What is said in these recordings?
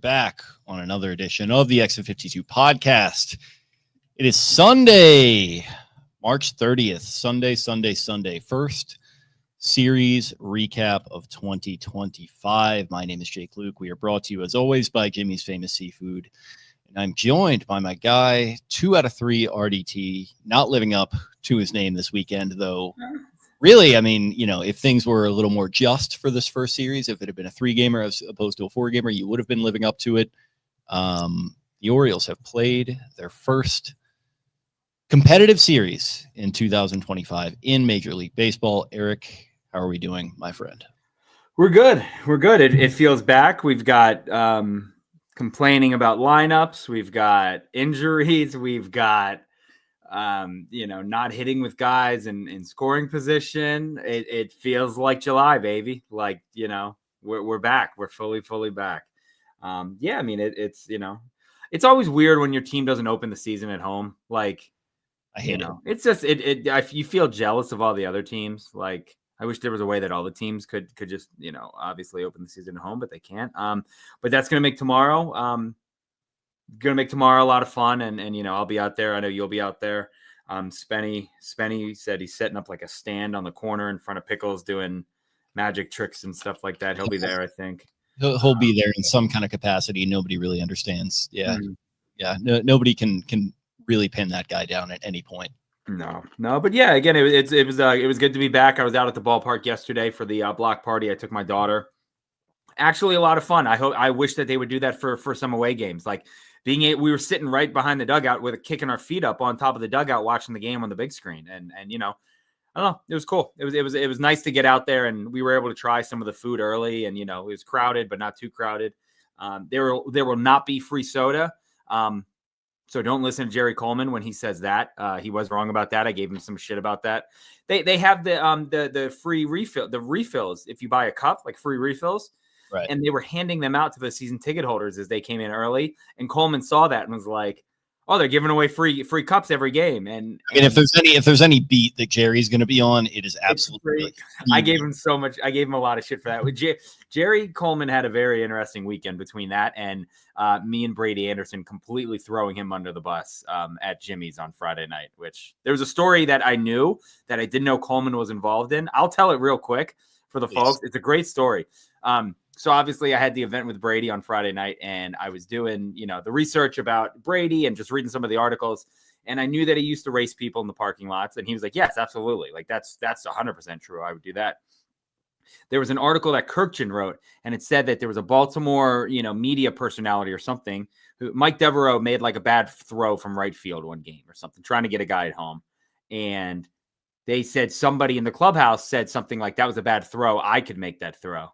back on another edition of the Exit 52 podcast. It is Sunday, March 30th. Sunday. First series recap of 2025. My name is Jake Louque. We are brought to you, as always, by Jimmy's Famous Seafood. And I'm joined by my guy, 2 out of 3 Arditti, not living up to his name this weekend, though. Really, I mean, you know, if things were a little more just for this first series, if it had been a 3-gamer as opposed to a 4-gamer, you would have been living up to it. The Orioles have played their first competitive series in 2025 in Major League Baseball. Eric, how are we doing, my friend? We're good. It feels back. We've got complaining about lineups. We've got injuries. We've got not hitting with guys in scoring position. It feels like July, baby. Like, you know, we're back. We're fully back. I mean, it's always weird when your team doesn't open the season at home. Like, I hate it. It's just you feel jealous of all the other teams. Like, I wish there was a way that all the teams could just, you know, obviously open the season at home, but they can't. But that's gonna make tomorrow. A lot of fun, and you know, I'll be out there. I know you'll be out there. Spenny said he's setting up like a stand on the corner in front of Pickles doing magic tricks and stuff like that. He'll be there, I think. He'll be there in some kind of capacity. Nobody really understands. Yeah. Nobody can really pin that guy down at any point. No. But yeah, again, it was good to be back. I was out at the ballpark yesterday for the block party. I took my daughter. Actually, a lot of fun. I wish that they would do that for some away games. Like we were sitting right behind the dugout with kicking our feet up on top of the dugout, watching the game on the big screen. And you know, I don't know, it was cool. It was nice to get out there, and we were able to try some of the food early. And you know, it was crowded, but not too crowded. There will not be free soda. So don't listen to Jerry Coleman when he says that. He was wrong about that. I gave him some shit about that. They have the free refills if you buy a cup, like free refills. Right. And they were handing them out to the season ticket holders as they came in early. And Coleman saw that and was like, "Oh, they're giving away free cups every game." And I mean, if there's any beat that Jerry's going to be on, it is absolutely. I gave him so much. I gave him a lot of shit for that. Jerry Coleman had a very interesting weekend between that and me and Brady Anderson completely throwing him under the bus at Jimmy's on Friday night. Which there was a story that I knew that I didn't know Coleman was involved in. I'll tell it real quick for the folks. It's a great story. So obviously I had the event with Brady on Friday night, and I was doing, you know, the research about Brady and just reading some of the articles. And I knew that he used to race people in the parking lots. And he was like, yes, absolutely. Like that's 100% true. I would do that. There was an article that Kirkjian wrote, and it said that there was a Baltimore, you know, media personality or something who Mike Devereaux made like a bad throw from right field one game or something, trying to get a guy at home. And they said somebody in the clubhouse said something like, that was a bad throw. I could make that throw.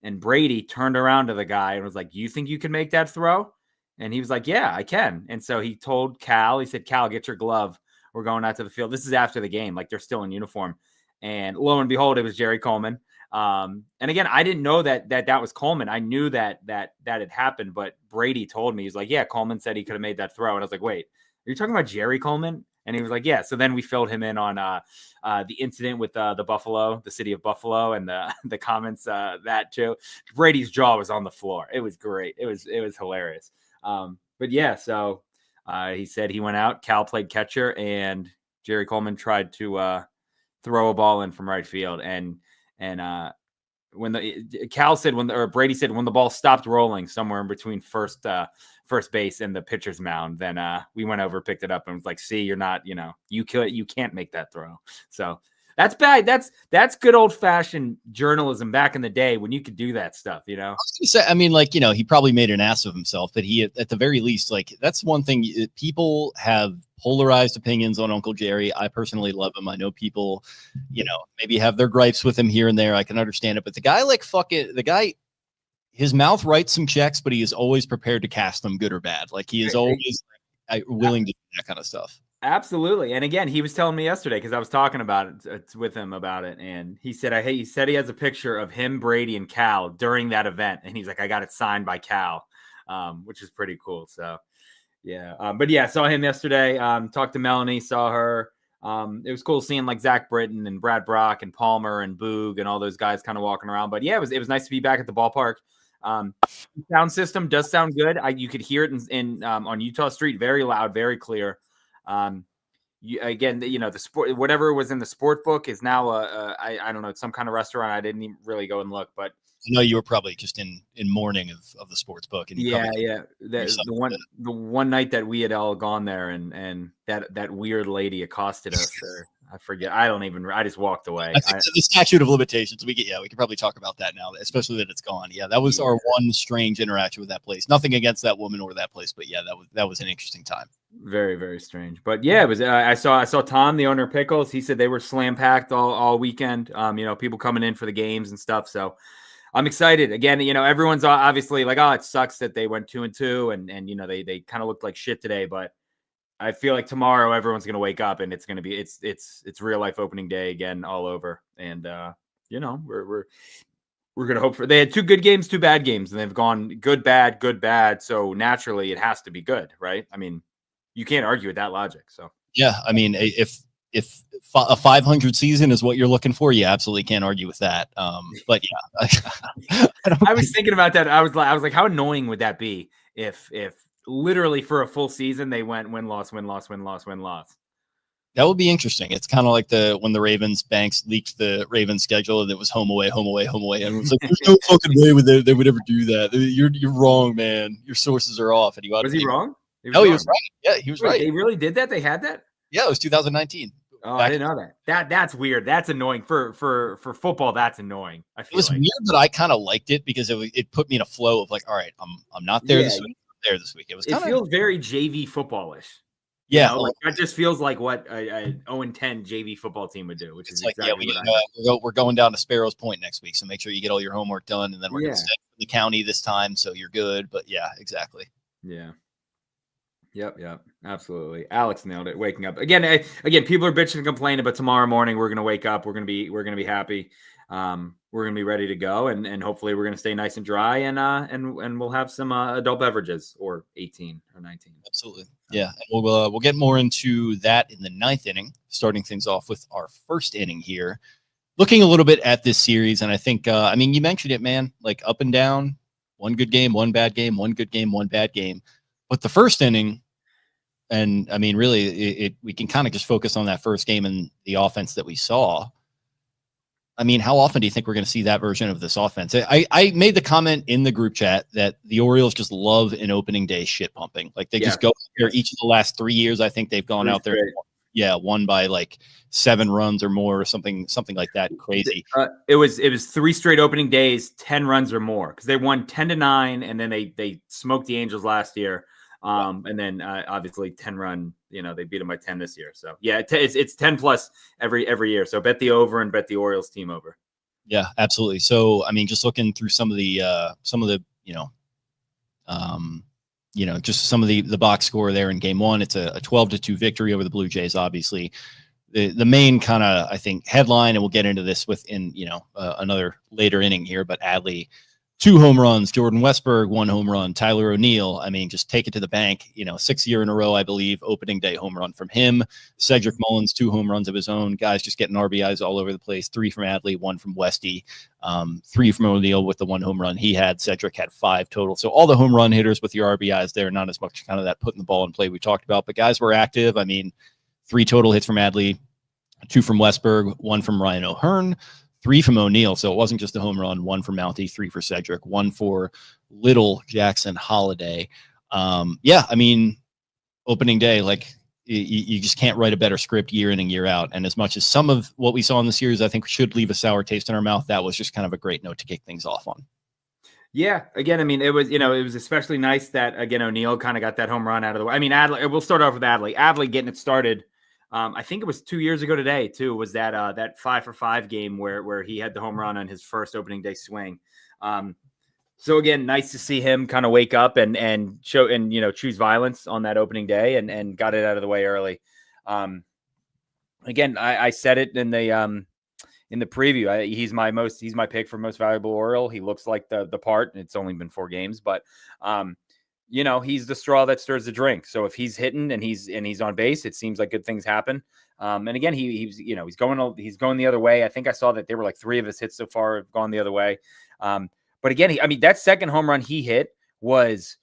And Brady turned around to the guy and was like, "You think you can make that throw?" And he was like, "Yeah, I can." And so he told Cal, he said, "Cal, get your glove. We're going out to the field." This is after the game. Like, they're still in uniform. And lo and behold, it was Jerry Coleman. And again, I didn't know that was Coleman. I knew that had happened, but Brady told me, he's like, "Yeah, Coleman said he could have made that throw." And I was like, "Wait, are you talking about Jerry Coleman?" And he was like, "Yeah." So then we filled him in on the incident with the city of Buffalo, and the comments that too. Brady's jaw was on the floor. It was great. It was hilarious. But yeah, so he said he went out. Cal played catcher, and Jerry Coleman tried to throw a ball in from right field, and when Brady said when the ball stopped rolling somewhere in between first base and the pitcher's mound, then we went over, picked it up, and was like, "See, you're not, you know, you can't make that throw." So that's bad. That's good old fashioned journalism back in the day when you could do that stuff, you know. I was gonna say, I mean, like, you know, he probably made an ass of himself, but he, at the very least, like, that's one thing. People have polarized opinions on Uncle Jerry. I personally love him. I know people, you know, maybe have their gripes with him here and there. I can understand it, but the guy, like, his mouth writes some checks, but he is always prepared to cast them, good or bad. Like, he is always willing to do that kind of stuff. Absolutely. And again, he was telling me yesterday, because I was talking about it with him about it, and he said he has a picture of him, Brady, and Cal during that event, and he's like, "I got it signed by Cal," which is pretty cool. So yeah, but yeah, saw him yesterday. Talked to Melanie, saw her. It was cool seeing like Zach Britton and Brad Brock and Palmer and Boog and all those guys kind of walking around. But yeah, it was nice to be back at the ballpark. Sound system does sound good. You could hear it in on Utah Street, very loud, very clear. Again, the sport, whatever was in the sport book is now I don't know, it's some kind of restaurant. I didn't even really go and look, but I know you were probably just in mourning of the sports book, and the one night that we had all gone there, and that weird lady accosted us. Or I forget. I just walked away. I think the statute of limitations. We could probably talk about that now, especially that it's gone. Yeah, that was our one strange interaction with that place. Nothing against that woman or that place, but yeah, that was an interesting time. Very, very strange. But yeah, it was. I saw Tom, the owner of Pickles. He said they were slam packed all weekend. People coming in for the games and stuff. So I'm excited. Again, everyone's obviously like, oh, it sucks that they went 2-2 and they kind of looked like shit today. But I feel like tomorrow everyone's going to wake up and it's going to be it's real life opening day again all over. And we're going to hope for. They had 2 good games, 2 bad games, and they've gone good, bad. So naturally, it has to be good, right? I mean, you can't argue with that logic. So yeah, I mean, if a 500 season is what you're looking for, you absolutely can't argue with that. But yeah, I was thinking about that. I was like, how annoying would that be if literally for a full season they went win loss. That would be interesting. It's kind of like when the Banks leaked the Ravens schedule and it was home away, and it was like, there's no fucking way they would ever do that. You're wrong, man. Your sources are off. And was he wrong? He was right. Yeah, he was right. They really did that? They had that? Yeah, it was 2019. Oh, I didn't know that. That's weird. That's annoying for football. That's annoying. I feel it was weird, but I kind of liked it because it put me in a flow of like, all right, I'm not there this week. I'm there this week. It feels very JV footballish. Yeah, like that just feels like what a 0-10 JV football team would do. Which is like, exactly we're going down to Sparrows Point next week, so make sure you get all your homework done, and then we're going to stay in the county this time, so you're good. But yeah, exactly. Yeah. Yep, absolutely. Alex nailed it. Waking up again. People are bitching and complaining, but tomorrow morning we're gonna wake up. We're gonna be happy. We're gonna be ready to go, and hopefully we're gonna stay nice and dry, and we'll have some adult beverages or 18 or 19. Absolutely, yeah. And we'll get more into that in the 9th inning, starting things off with our first inning here, looking a little bit at this series, and I think you mentioned it, man. Like up and down, one good game, one bad game, one good game, one bad game. But the first inning, and I mean, really, we can kind of just focus on that first game and the offense that we saw. I mean, how often do you think we're going to see that version of this offense? I made the comment in the group chat that the Orioles just love an opening day shit pumping. Like they just go there. Each of the last 3 years, I think they've gone out there. Won by like 7 runs or more, or something like that. Crazy. It was 3 straight opening days, 10 runs or more, because they won 10-9, and then they smoked the Angels last year. And then obviously 10 run, they beat them by 10 this year. So yeah, it's 10 plus every year. So bet the over and bet the Orioles team over. Yeah, absolutely. So I mean, just looking through some of the just some of the box score there in game 1, it's a 12-2 victory over the Blue Jays. Obviously, the main kind of, I think, headline, and we'll get into this within another later inning here, but Adley, 2 home runs, Jordan Westberg, 1 home run, Tyler O'Neill. I mean, just take it to the bank. 6th year in a row, I believe, opening day home run from him. Cedric Mullins, 2 home runs of his own. Guys just getting RBIs all over the place. 3 from Adley, 1 from Westy, 3 from O'Neill with the 1 home run he had. Cedric had 5 total. So all the home run hitters with your RBIs there, not as much kind of that putting the ball in play we talked about. But guys were active. I mean, 3 total hits from Adley, 2 from Westberg, 1 from Ryan O'Hearn, 3 from O'Neill. So it wasn't just a home run. 1 for Mountie, 3 for Cedric, 1 for Little Jackson Holiday. I mean, opening day, like you just can't write a better script year in and year out. And as much as some of what we saw in the series, I think should leave a sour taste in our mouth, that was just kind of a great note to kick things off on. Yeah. Again, I mean, it was especially nice that, again, O'Neill kind of got that home run out of the way. I mean, Adley, we'll start off with Adley. Adley getting it started. I think it was 2 years ago today too, was that 5-for-5 game where he had the home run on his first opening day swing. So again, nice to see him kind of wake up and show and choose violence on that opening day and got it out of the way early. Again, I said it in the preview. He's my pick for most valuable Oriole. He looks like the part. It's only been 4 games, but he's the straw that stirs the drink. So if he's hitting and he's on base, it seems like good things happen. And again, he's going the other way. I think I saw that there were like 3 of his hits so far have gone the other way. But again, that second home run he hit was,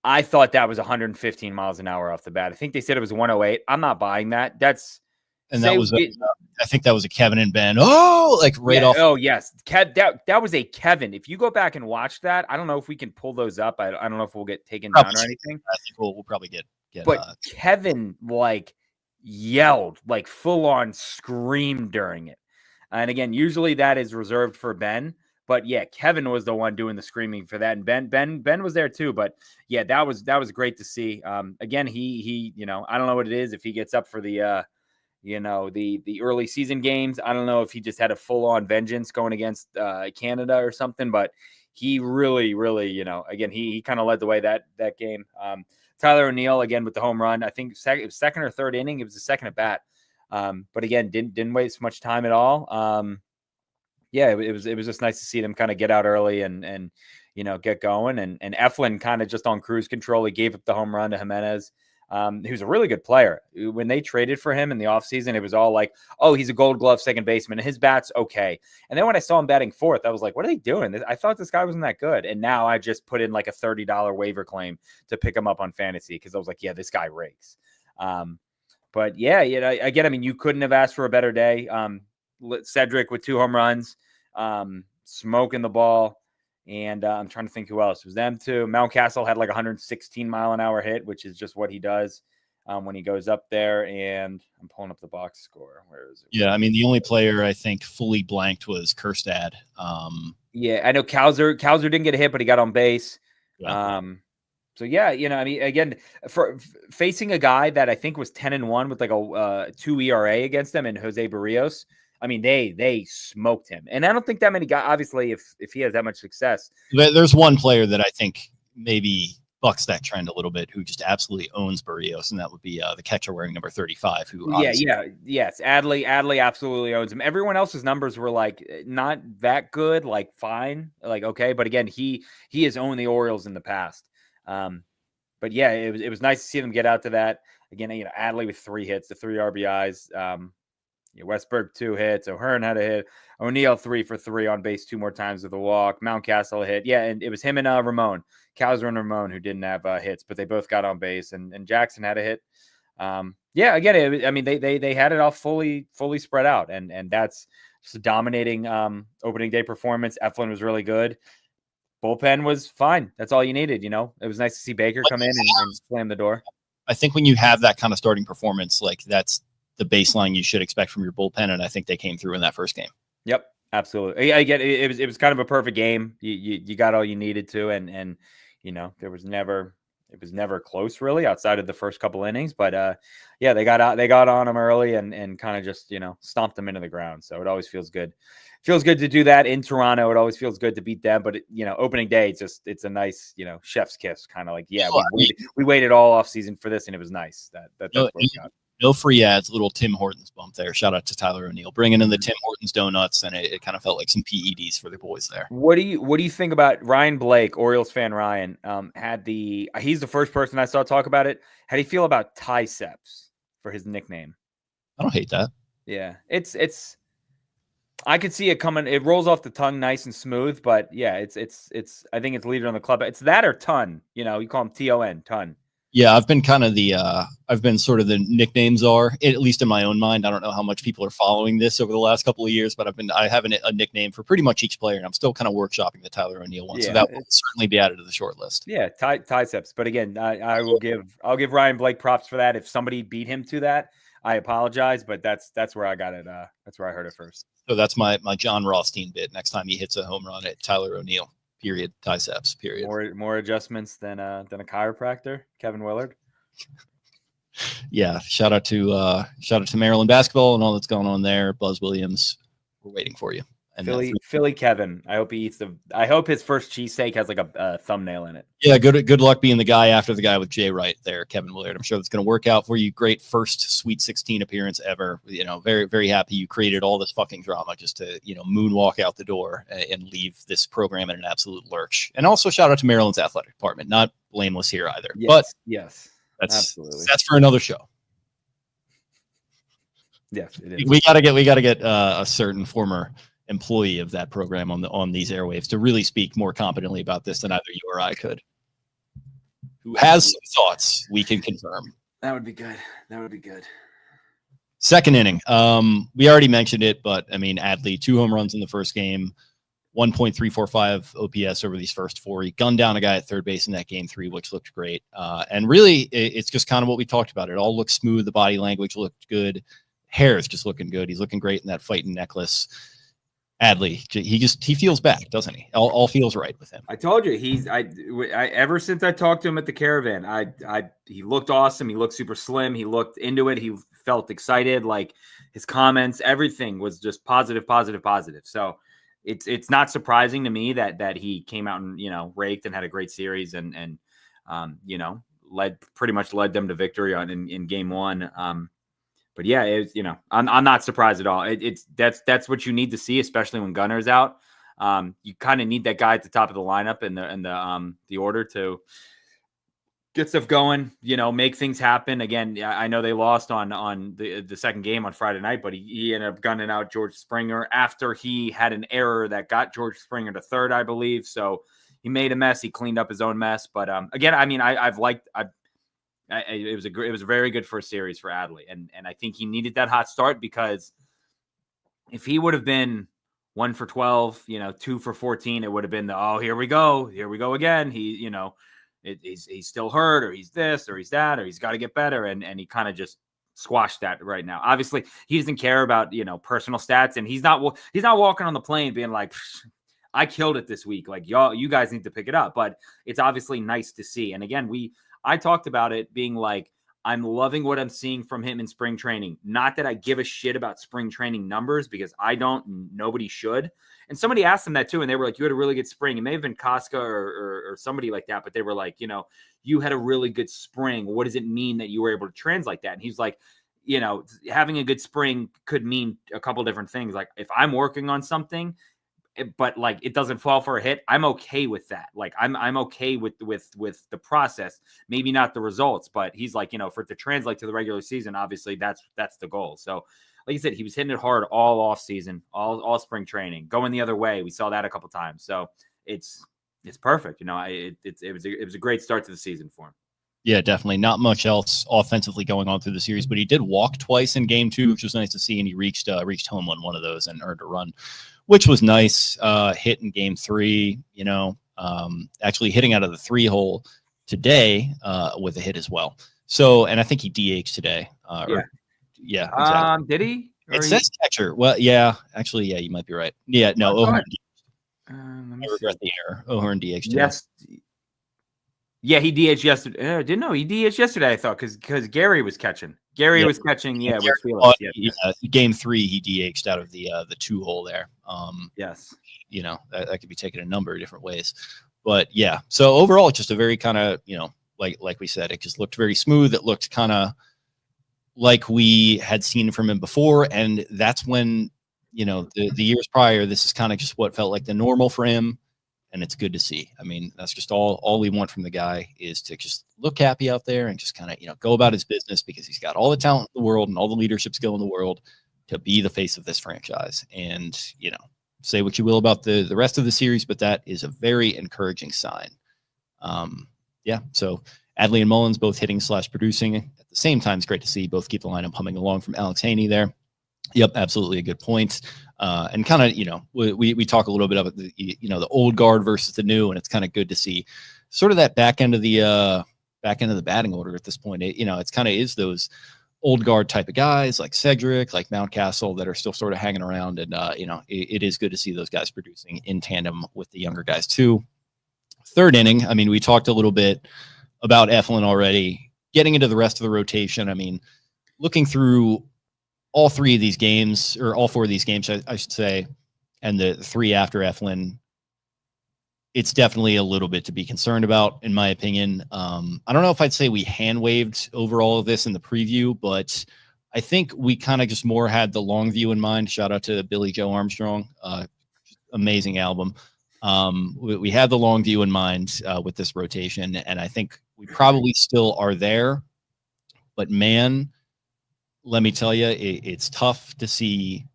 I thought that was 115 miles an hour off the bat. I think they said it was 108. I'm not buying that. I think that was a Kevin and Ben. Oh, like off. Oh, yes. That was a Kevin. If you go back and watch that, I don't know if we can pull those up. I don't know if we'll get taken down or anything. I think we'll probably get. But Kevin yelled, full on screamed during it. And again, usually that is reserved for Ben. But yeah, Kevin was the one doing the screaming for that, and Ben was there too. But yeah, that was great to see. Again, he I don't know what it is if he gets up for the the early season games. I don't know if he just had a full on vengeance going against Canada or something. But he really, again, he kind of led the way that game. Tyler O'Neill again with the home run. I think it was second or third inning. It was the second at bat. But again, didn't waste much time at all. Yeah, it was just nice to see them kind of get out early and get going. And Eflin kind of just on cruise control. He gave up the home run to Jimenez. He was a really good player. When they traded for him in the offseason, it was all like, oh, he's a Gold Glove second baseman, and his bat's okay. And then when I saw him batting fourth, I was like, what are they doing? I thought this guy wasn't that good. And now I just put in like a $30 waiver claim to pick him up on fantasy because I was like, yeah, this guy rakes. But yeah, again, you couldn't have asked for a better day. Cedric with 2 home runs, smoking the ball. And I'm trying to think who else. It was them too. Mountcastle had like 116 mile an hour hit, which is just what he does when he goes up there. And I'm pulling up the box score. Where is it? Yeah, the only player I think fully blanked was Kerstad. Yeah, I know Cowser didn't get a hit, but he got on base. Yeah. So yeah, again, for facing a guy that I think was 10-1 with like a 2 ERA against him, and Jose Barrios. They smoked him. And I don't think that many guys, obviously, if he has that much success. There's one player that I think maybe bucks that trend a little bit, who just absolutely owns Barrios, and that would be the catcher wearing number 35. Yes. Adley absolutely owns him. Everyone else's numbers were like not that good, like fine, like okay. But again, he has owned the Orioles in the past. But yeah, it was nice to see them get out to that. Again, Adley with 3 hits, the 3 RBIs. Westberg 2 hits. O'Hearn had a hit. O'Neill 3 for 3 on base 2 more times with a walk. Mountcastle a hit. Yeah, and it was him and Ramon, Cowser and Ramon, who didn't have hits, but they both got on base. And Jackson had a hit. Yeah, again, they had it all fully spread out, and that's just a dominating opening day performance. Eflin was really good. Bullpen was fine. That's all you needed. It was nice to see Baker come in and slam the door. I think when you have that kind of starting performance, that's the baseline you should expect from your bullpen, and I think they came through in that first game. Yep, absolutely. I get it. It was kind of a perfect game. You got all you needed to, and it was never close really outside of the first couple innings. But yeah, they got on them early and kind of just stomped them into the ground. So it always feels good. Feels good to do that in Toronto. It always feels good to beat them. But opening day, it's a nice chef's kiss, kind of like we waited all off season for this, and it was nice. That's what we got. No free ads, little Tim Hortons bump there. Shout out to Tyler O'Neill bringing in the Tim Hortons donuts, and it kind of felt like some PEDs for the boys there. What do you think about Ryan Blake, Orioles fan Ryan? He's the first person I saw talk about it. How do you feel about Triceps for his nickname? I don't hate that. Yeah, it's. I could see it coming. It rolls off the tongue nice and smooth, but yeah, it's. I think it's leader on the club. It's that or Ton. You call him TON, Ton. Yeah, I've been kind of I've been sort of the nicknames are, at least in my own mind. I don't know how much people are following this over the last couple of years, but I have a nickname for pretty much each player, and I'm still kind of workshopping the Tyler O'Neill one. Yeah, so that will certainly be added to the short list. Yeah, Triceps. But again, I'll give Ryan Blake props for that. If somebody beat him to that, I apologize, but that's where I got it. That's where I heard it first. So that's my John Rothstein bit. Next time he hits a home run at Tyler O'Neill. Period. Triceps. Period. More adjustments than a chiropractor, Kevin Willard. Yeah. Shout out to Maryland basketball and all that's going on there. Buzz Williams, we're waiting for you. And Philly Kevin. I hope his first cheesesteak has like a thumbnail in it. Yeah, good luck being the guy after the guy with Jay Wright there, Kevin Willard. I'm sure that's going to work out for you. Great first Sweet 16 appearance ever. Very, very happy you created all this fucking drama just to, moonwalk out the door and leave this program in an absolute lurch. And also shout out to Maryland's athletic department. Not blameless here either. Yes, but yes, absolutely. That's for another show. Yes, it is. We gotta get a certain former employee of that program on these airwaves to really speak more competently about this than either you or I could. Who has some thoughts we can confirm. That would be good. Second inning. We already mentioned it, but I mean, Adley, 2 home runs in the first game, 1.345 OPS over these first 4. He gunned down a guy at third base in that game 3, which looked great. And really, it's just kind of what we talked about. It all looked smooth. The body language looked good. Hair is just looking good. He's looking great in that fighting necklace. Adley, he feels back, doesn't he? All feels right with him. I told you I ever since I talked to him at the Caravan, he looked awesome. He looked super slim. He looked into it. He felt excited. Like his comments, everything was just positive. So it's not surprising to me that he came out and raked and had a great series and pretty much led them to victory in game 1. But yeah, it's I'm not surprised at all. That's what you need to see, especially when Gunner's out. You kind of need that guy at the top of the lineup and the order to get stuff going. Make things happen. Again, I know they lost on the second game on Friday night, but he ended up gunning out George Springer after he had an error that got George Springer to third, I believe. So he made a mess. He cleaned up his own mess. But again, I mean, it was a very good first series for Adley, and I think he needed that hot start, because if he would have been 1 for 12, 2 for 14, it would have been here we go again. He's still hurt, or he's this, or he's that, or he's got to get better, and he kind of just squashed that right now. Obviously, he doesn't care about personal stats, and he's not walking on the plane being like, I killed it this week, like you guys need to pick it up. But it's obviously nice to see, and again I talked about it being like, I'm loving what I'm seeing from him in spring training. Not that I give a shit about spring training numbers, because I don't, and nobody should. And somebody asked him that too, and they were like, you had a really good spring. It may have been Casca or somebody like that, but they were like, you had a really good spring. What does it mean that you were able to translate that? And he's like, having a good spring could mean a couple different things. Like if I'm working on something, but like it doesn't fall for a hit, I'm okay with that. Like I'm okay with the process, maybe not the results, but he's like, for it to translate to the regular season, obviously that's the goal. So like I said, he was hitting it hard all off season, all spring training, going the other way. We saw that a couple times. So it's perfect. It was a great start to the season for him. Yeah, definitely. Not much else offensively going on through the series, but he did walk twice in game 2, which was nice to see. And he reached home on one of those and earned a run, which was nice. Hit in game 3, actually hitting out of the 3-hole today with a hit as well. So, and I think he DH'd today. Yeah. Exactly. Did he? It says catcher. Well, yeah, actually, yeah, you might be right. Yeah, no, O'Hearn. I regret the error. O'Hearn DH'd today. Yes. Yeah, he DH'd yesterday. Didn't know he DH'd yesterday, I thought, because Gary was catching. Gary was catching, with Felix. Game 3, he DH'd out of the 2-hole there. Yes. That could be taken a number of different ways. But yeah, so overall, just a very kind of, like we said, it just looked very smooth. It looked kind of like we had seen from him before. And that's when, the years prior, this is kind of just what felt like the normal for him. And it's good to see. I mean, that's just all we want from the guy, is to just look happy out there and just kind of, go about his business, because he's got all the talent in the world and all the leadership skill in the world to be the face of this franchise. And, say what you will about the rest of the series, but that is a very encouraging sign. So Adley and Mullins both hitting / producing at the same time. It's great to see both keep the lineup humming along from Alex Haney there. Yep, absolutely a good point. And kind of, we talk a little bit about the old guard versus the new, and it's kind of good to see sort of that back end of the batting order at this point. It's kind of is those old guard type of guys like Cedric, like Mountcastle, that are still sort of hanging around. And, it is good to see those guys producing in tandem with the younger guys too. Third inning, I mean, we talked a little bit about Eflin already. Getting into the rest of the rotation, I mean, looking through all 3 of these games, or all 4 of these games, I should say, and the 3 after Eflin, it's definitely a little bit to be concerned about, in my opinion. I don't know if I'd say we hand-waved over all of this in the preview, but I think we kind of just more had the long view in mind. Shout out to Billy Joe Armstrong. Amazing album. We had the long view in mind with this rotation, and I think we probably still are there. But, man, let me tell you, it's tough to see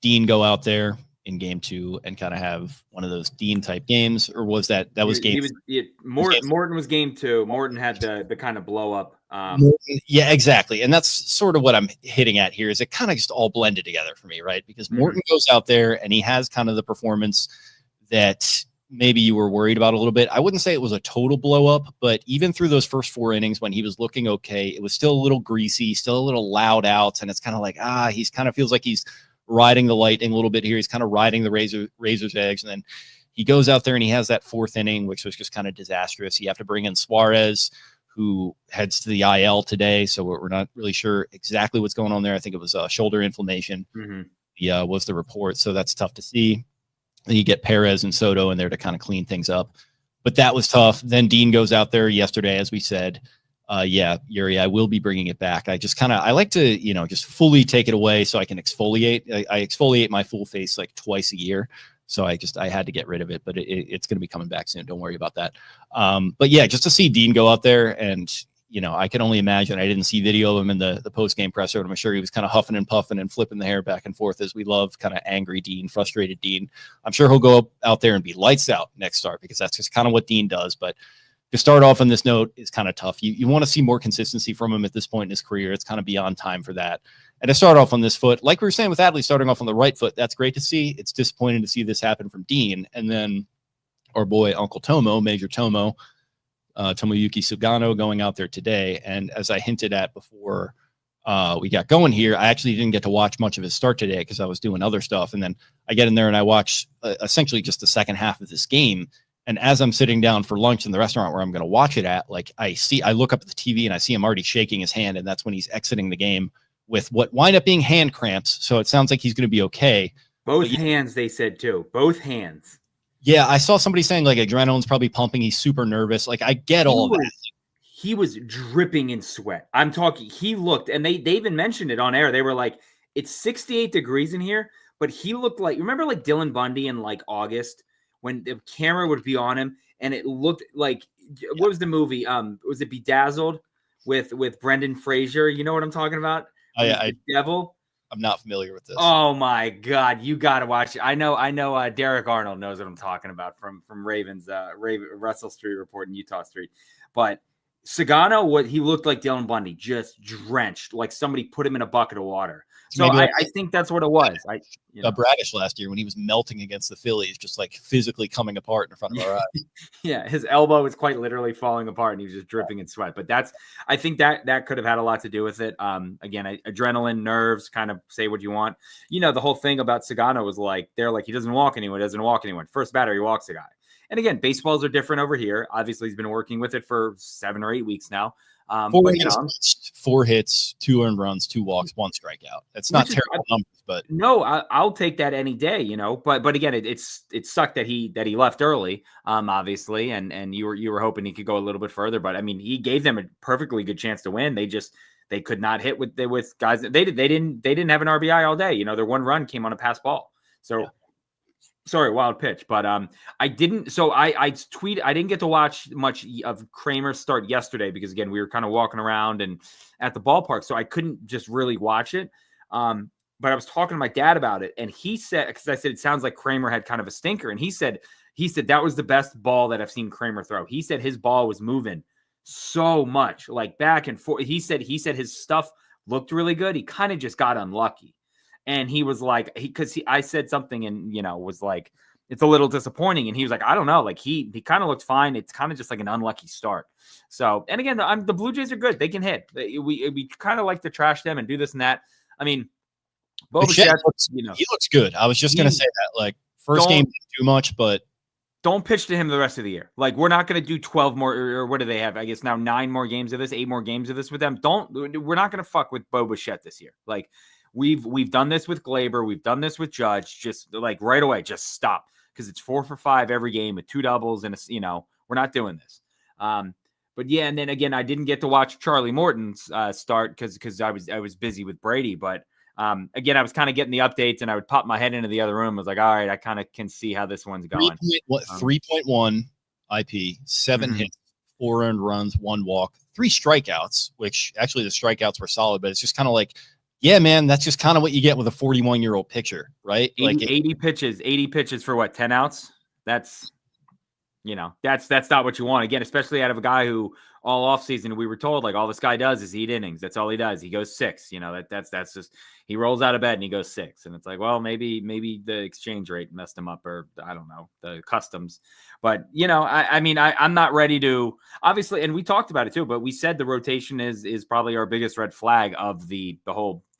Dean go out there in game 2 and kind of have one of those Dean type games, or was that was game? Morton was game 2. Morton had the kind of blow up. Yeah, exactly. And that's sort of what I'm hitting at here, is it kind of just all blended together for me, right? Because Morton goes out there and he has kind of the performance that maybe you were worried about a little bit. I wouldn't say it was a total blow up, but even through those first 4 innings when he was looking okay, it was still a little greasy, still a little loud outs. And it's kind of like, he's kind of feels like he's riding the lightning a little bit here. He's kind of riding the razor's edge. And then he goes out there and he has that 4th inning, which was just kind of disastrous. You have to bring in Suarez, who heads to the IL today. So we're not really sure exactly what's going on there. I think it was shoulder inflammation. Was the report. So that's tough to see. Then you get Perez and Soto in there to kind of clean things up. But that was tough. Then Dean goes out there yesterday, as we said. Yuri, I will be bringing it back. I like to, just fully take it away so I can exfoliate. I exfoliate my full face like twice a year. So I had to get rid of it, but it's going to be coming back soon. Don't worry about that. But yeah, just to see Dean go out there and, I can only imagine. I didn't see video of him in the post-game presser, but I'm sure he was kind of huffing and puffing and flipping the hair back and forth, as we love kind of angry Dean, frustrated Dean. I'm sure he'll go out there and be lights out next start, because that's just kind of what Dean does. But to start off on this note is kind of tough. You want to see more consistency from him at this point in his career. It's kind of beyond time for that. And to start off on this foot, like we were saying with Adley starting off on the right foot, that's great to see. It's disappointing to see this happen from Dean. And then our boy, Uncle Tomo, Major Tomo, Tomoyuki Sugano, going out there today. And as I hinted at before we got going here, I actually didn't get to watch much of his start today because I was doing other stuff. And then I get in there and I watch essentially just the second half of this game. And as I'm sitting down for lunch in the restaurant where I'm going to watch it at, like I look up at the TV and I see him already shaking his hand. And that's when he's exiting the game with what wind up being hand cramps. So it sounds like he's going to be okay. Both hands, they said too. Both hands. Yeah, I saw somebody saying like adrenaline's probably pumping. He's super nervous. Like I get all of that. He was dripping in sweat. I'm talking, he looked, and they even mentioned it on air. They were like, it's 68 degrees in here, but he looked like, remember like Dylan Bundy in like August when the camera would be on him and it looked like, what was the movie? Was it Bedazzled with Brendan Fraser? You know what I'm talking about? The Devil. I'm not familiar with this. Oh my God, you got to watch it. I know. Derek Arnold knows what I'm talking about from Ravens, Russell Street Report and Utah Street. But Sugano, he looked like Dylan Bundy, just drenched, like somebody put him in a bucket of water. So I think that's what it was. Bradish last year when he was melting against the Phillies, just like physically coming apart in front of our eyes. Yeah, his elbow was quite literally falling apart and he was just dripping in sweat. But I think that could have had a lot to do with it. Again, adrenaline, nerves, kind of say what you want. The whole thing about Sugano was like, they're like, he doesn't walk anyone. First batter, he walks a guy. And again, baseballs are different over here. Obviously, he's been working with it for 7 or 8 weeks now. 4 hits, 2 earned runs, 2 walks, 1 strikeout. That's not terrible numbers, but no, I'll take that any day, But again, it sucked that he left early, obviously, and you were hoping he could go a little bit further. But I mean, he gave them a perfectly good chance to win. They could not hit with guys. They didn't have an RBI all day. Their 1 run came on a pass ball. So. Yeah. Sorry, wild pitch, but I didn't. So I tweeted. I didn't get to watch much of Kramer's start yesterday because again we were kind of walking around and at the ballpark, so I couldn't just really watch it. But I was talking to my dad about it, and he said, because I said it sounds like Kramer had kind of a stinker, and he said that was the best ball that I've seen Kramer throw. He said his ball was moving so much, like back and forth. He said his stuff looked really good. He kind of just got unlucky. And he was like, I said something and, was like, it's a little disappointing. And he was like, I don't know. Like he kind of looked fine. It's kind of just like an unlucky start. So, and again, the Blue Jays are good. They can hit. We kind of like to trash them and do this and that. I mean, he looks good. I was just going to say that, like first game didn't do much, but don't pitch to him the rest of the year. Like we're not going to do 12 more, or what do they have? I guess now 9 more games of this, 8 more games of this with them. We're not going to fuck with Bo Bichette this year. Like, We've done this with Glaber. We've done this with Judge. Just like right away, just stop because it's 4 for 5 every game with 2 doubles and we're not doing this. But yeah, and then again, I didn't get to watch Charlie Morton's start because I was busy with Brady. But again, I was kind of getting the updates and I would pop my head into the other room. I was like, all right, I kind of can see how this one's going. 3.1 IP, 7 hits, 4 earned runs, 1 walk, 3 strikeouts. Which actually the strikeouts were solid, but it's just kind of like. Yeah, man, that's just kind of what you get with a 41-year-old pitcher, right? 80 pitches for what, 10 outs? That's not what you want. Again, especially out of a guy who all offseason we were told, like, all this guy does is eat innings. That's all he does. He goes 6. That's just, he rolls out of bed and he goes 6. And it's like, well, maybe the exchange rate messed him up, or I don't know, the customs. But, I'm not ready to, obviously, and we talked about it too, but we said the rotation is probably our biggest red flag of the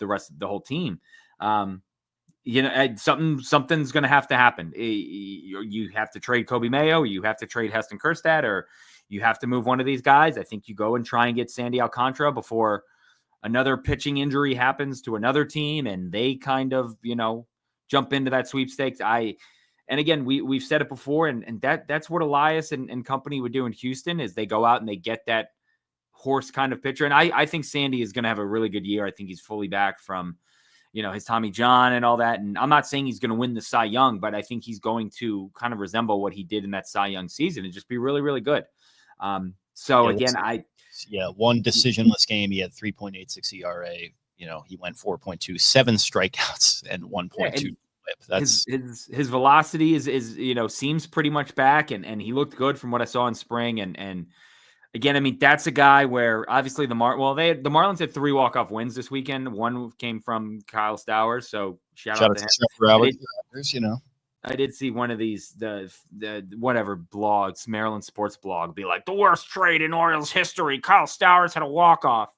rest of the whole team. Something's going to have to happen. You have to trade Kobe Mayo, you have to trade Heston Kjerstad, or you have to move one of these guys. I think you go and try and get Sandy Alcantara before another pitching injury happens to another team and they kind of, jump into that sweepstakes. And again, we've said it before, and that's what Elias and company would do in Houston, is they go out and they get that horse kind of pitcher. And I think Sandy is going to have a really good year. I think he's fully back from, his Tommy John and all that. And I'm not saying he's going to win the Cy Young, but I think he's going to kind of resemble what he did in that Cy Young season and just be really, really good. One decisionless game. He had 3.86 ERA. He went 4.2, 7 strikeouts and 1.2 whip. That's his velocity is seems pretty much back, and he looked good from what I saw in spring. And again, that's a guy where obviously the Marlins had 3 walk-off wins this weekend. One came from Kyle Stowers, so shout out to him. I did see one of these the whatever blogs, Maryland sports blog, be like, the worst trade in Orioles history. Kyle Stowers had a walk-off.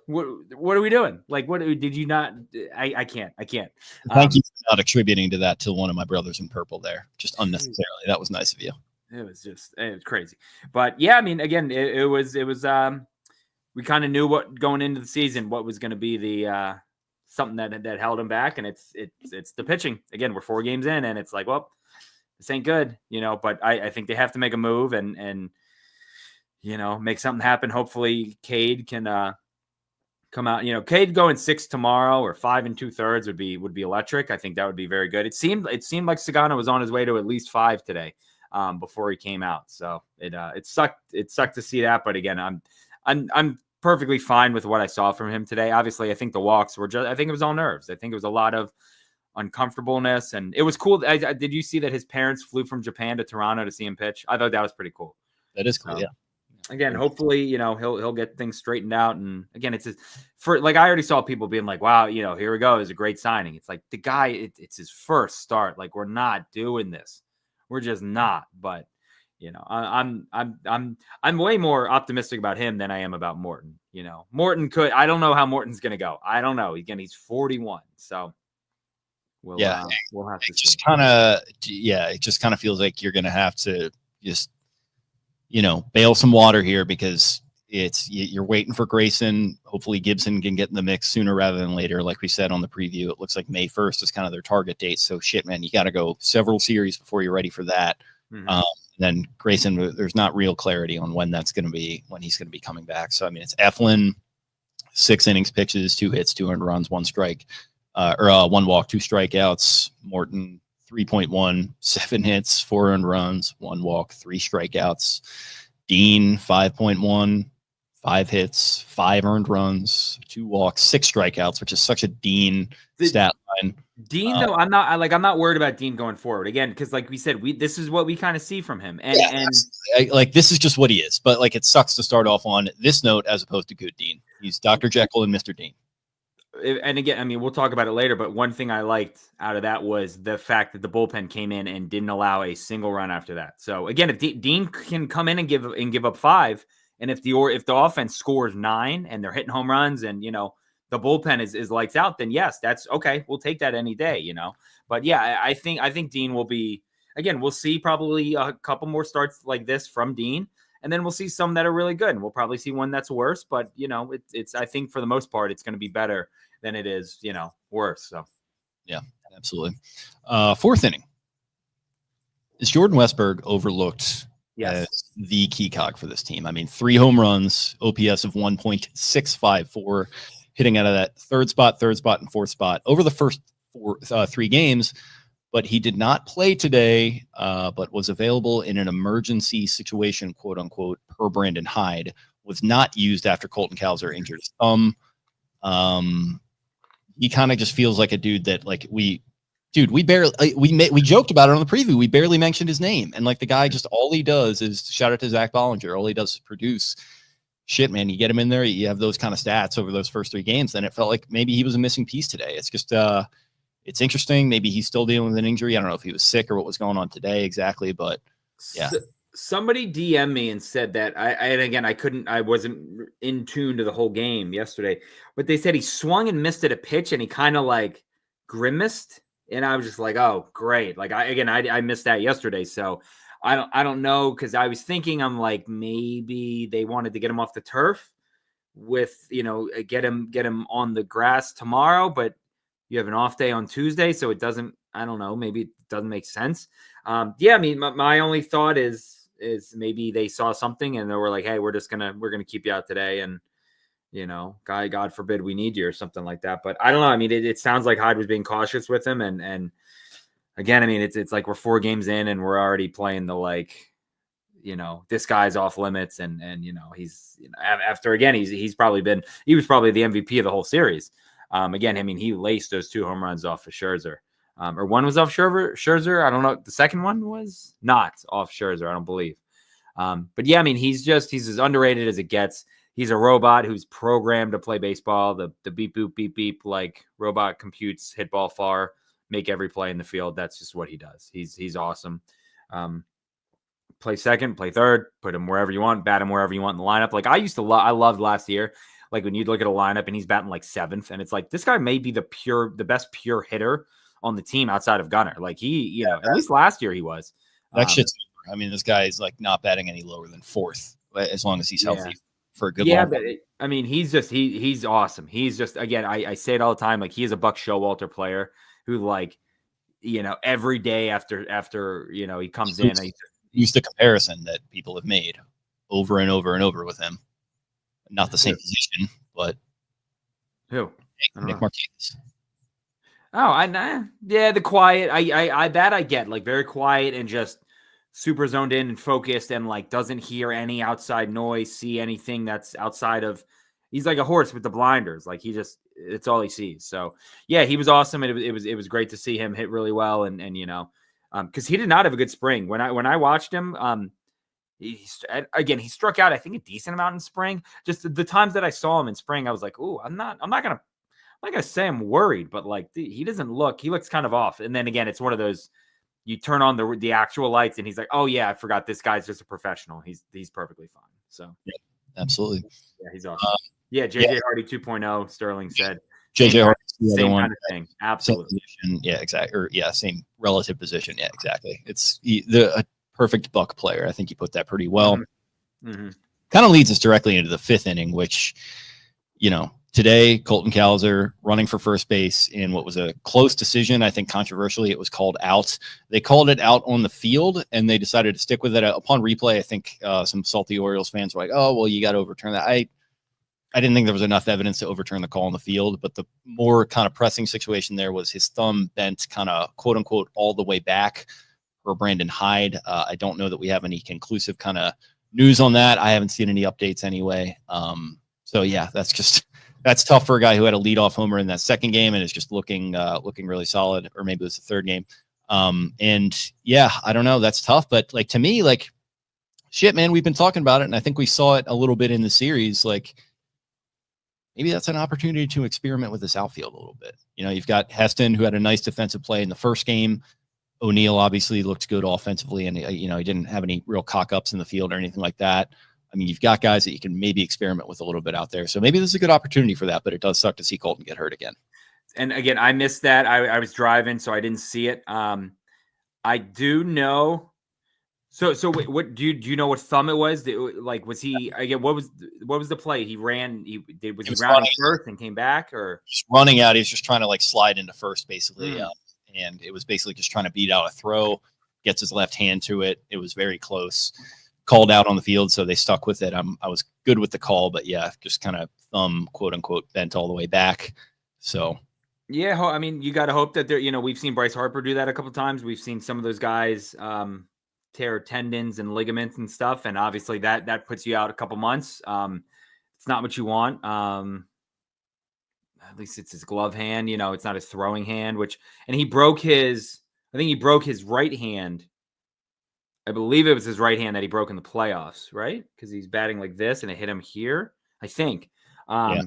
What are we doing? Like, what did you not? I can't. Thank you for not attributing to that to one of my brothers in purple there, just unnecessarily. That was nice of you. It was crazy. But yeah, again, it was we kind of knew what going into the season, what was going to be the something that held him back. And it's the pitching. Again, we're 4 games in and it's like, well, this ain't good, but I think they have to make a move and make something happen. Hopefully Cade can come out, Cade going 6 tomorrow or 5 2/3 would be electric. I think that would be very good. It seemed like Sagana was on his way to at least 5 today. Before he came out. So it sucked to see that. But again, I'm perfectly fine with what I saw from him today. Obviously, I think the walks were I think it was all nerves. I think it was a lot of uncomfortableness, and it was cool. Did you see that his parents flew from Japan to Toronto to see him pitch? I thought that was pretty cool. That is cool. Yeah. Again, hopefully, he'll get things straightened out. And again, I already saw people being like, wow, here we go. It's a great signing. It's like the guy, it's his first start. Like, we're not doing this. We're just not, but I'm way more optimistic about him than I am about Morton. Morton I don't know how Morton's going to go. I don't know. Again, he's 41. So we'll have to see. It just kind of feels like you're going to have to just, bail some water here because you're waiting for Grayson. Hopefully Gibson can get in the mix sooner rather than later. Like we said on the preview, it looks like May 1st is kind of their target date. So shit, man, you got to go several series before you're ready for that. Mm-hmm. Then Grayson, there's not real clarity on when he's going to be coming back. So, it's Eflin, 6 innings pitches, 2 hits, 2 earned runs, 1 strike, 1 walk, 2 strikeouts. Morton, 3.1, 7 hits, 4 earned runs, 1 walk, 3 strikeouts. Dean, 5.1, 5 hits, 5 earned runs, 2 walks, 6 strikeouts, which is such a Dean stat line. Dean, though, I'm not worried about Dean going forward again because, like we said, this is what we kind of see from him, and this is just what he is. But it sucks to start off on this note as opposed to good Dean. He's Dr. Jekyll and Mr. Dean. And again, we'll talk about it later, but one thing I liked out of that was the fact that the bullpen came in and didn't allow a single run after that. So again, if Dean can come in and give up 5, and if the offense scores 9 and they're hitting home runs and the bullpen is lights out, then yes, that's okay. We'll take that any day, But yeah, I think Dean will be, again, we'll see probably a couple more starts like this from Dean. And then we'll see some that are really good. And we'll probably see one that's worse. But, it's I think for the most part, it's going to be better than it is, worse. So, yeah, absolutely. 4th inning. Is Jordan Westberg overlooked as the key cog for this team? 3 home runs, OPS of 1.654, hitting out of that third spot, and 4th spot over the first 3 games. But he did not play today, but was available in an emergency situation, quote unquote, per Brandon Hyde, was not used after Colton Cowser injured his thumb. He kind of just feels like a dude that like we joked about it on the preview. We barely mentioned his name, and like the guy just all he does is shout out to Zach Bollinger. All he does is produce. Shit, man, you get him in there, you have those kind of stats over those first 3 games. Then it felt like maybe he was a missing piece today. It's just it's interesting. Maybe he's still dealing with an injury. I don't know if he was sick or what was going on today exactly, but yeah. Somebody DM'd me and said that I wasn't in tune to the whole game yesterday, but they said he swung and missed at a pitch and he kind of like grimaced. And I was just like, oh, great. Like I missed that yesterday. So I don't know. Cause I was thinking, I'm like, maybe they wanted to get him off the turf with, get him on the grass tomorrow, but you have an off day on Tuesday. So it doesn't, I don't know, maybe it doesn't make sense. Yeah. I mean, my only thought is maybe they saw something and they were like, hey, we're going to keep you out today. And, God forbid we need you or something like that. But I don't know. I mean, it sounds like Hyde was being cautious with him. And again, I mean, it's like we're 4 games in and we're already playing the, like, this guy's off limits. And he's, after, again, he was probably the MVP of the whole series. Again, I mean, he laced those 2 home runs off of Scherzer. Or one was off Scherzer. I don't know. The second one was not off Scherzer, I don't believe. But yeah, I mean, he's as underrated as it gets. He's a robot who's programmed to play baseball. The beep, boop, beep, beep, like robot computes, hit ball far, make every play in the field. That's just what he does. He's awesome. Play second, play third, put him wherever you want, bat him wherever you want in the lineup. Like I loved last year. Like when you look at a lineup and he's batting like 7th and it's like, this guy may be the best pure hitter on the team outside of Gunnar. Like he, at least last year he was. That shit's, I mean, this guy is like not batting any lower than 4th as long as he's healthy for a good long. But I mean, he's awesome. He's just, again, I say it all the time. Like he is a Buck Showalter player who like, every day after, he comes in. Use the comparison that people have made over and over and over with him. Not the same position, but who? Nick Martinez. Oh, the quiet. I get like very quiet and just super zoned in and focused and like doesn't hear any outside noise, see anything that's outside of. He's like a horse with the blinders. Like it's all he sees. So yeah, he was awesome. And it was great to see him hit really well and because he did not have a good spring when I watched him. He struck out I think a decent amount in spring. Just the times that I saw him in spring, I was like, "Ooh, I'm not gonna say I'm worried, but like he looks kind of off." And then again, it's one of those you turn on the actual lights and he's like, "Oh yeah, I forgot this guy's just a professional. He's perfectly fine." So yeah, absolutely. Yeah, he's awesome. JJ Hardy 2.0. Sterling said JJ Hardy, same kind of thing. Absolutely. Yeah, exactly. Or same relative position. Yeah, exactly. It's a perfect Buck player. I think you put that pretty well. Mm-hmm. Kind of leads us directly into the 5th inning, which today, Colton Cowser running for first base in what was a close decision. I think controversially, it was called out. They called it out on the field, and they decided to stick with it. Upon replay, I think some salty Orioles fans were like, oh, well, you got to overturn that. I didn't think there was enough evidence to overturn the call on the field, but the more kind of pressing situation there was his thumb bent kind of, quote unquote, all the way back for Brandon Hyde. I don't know that we have any conclusive kind of news on that. I haven't seen any updates anyway. So yeah, that's tough for a guy who had a leadoff homer in that second game and is just looking really solid, or maybe it was the third game. And yeah, I don't know. That's tough. But like, to me, like, shit, man, we've been talking about it. And I think we saw it a little bit in the series. Like, maybe that's an opportunity to experiment with this outfield a little bit. You've got Heston, who had a nice defensive play in the first game. O'Neill obviously looked good offensively, and he didn't have any real cock-ups in the field or anything like that. I mean, you've got guys that you can maybe experiment with a little bit out there. So maybe this is a good opportunity for that, but it does suck to see Colton get hurt again. And again, I missed that. I was driving, so I didn't see it. I do know. So what do you know what thumb it was? Like, was he, again, what was the play? He ran, was he rounding first and came back, or just running out? He's just trying to like slide into first basically. And it was basically just trying to beat out a throw, gets his left hand to it. It was very close, called out on the field. So they stuck with it. I was good with the call, but yeah, just kind of thumb, quote unquote, bent all the way back. So yeah, I mean, you got to hope that we've seen Bryce Harper do that a couple of times. We've seen some of those guys, tear tendons and ligaments and stuff. And obviously that puts you out a couple months. It's not what you want. at least it's his glove hand, it's not his throwing hand, and I think he broke his right hand. I believe it was his right hand that he broke in the playoffs, right? Because he's batting like this and it hit him here, I think. Yeah.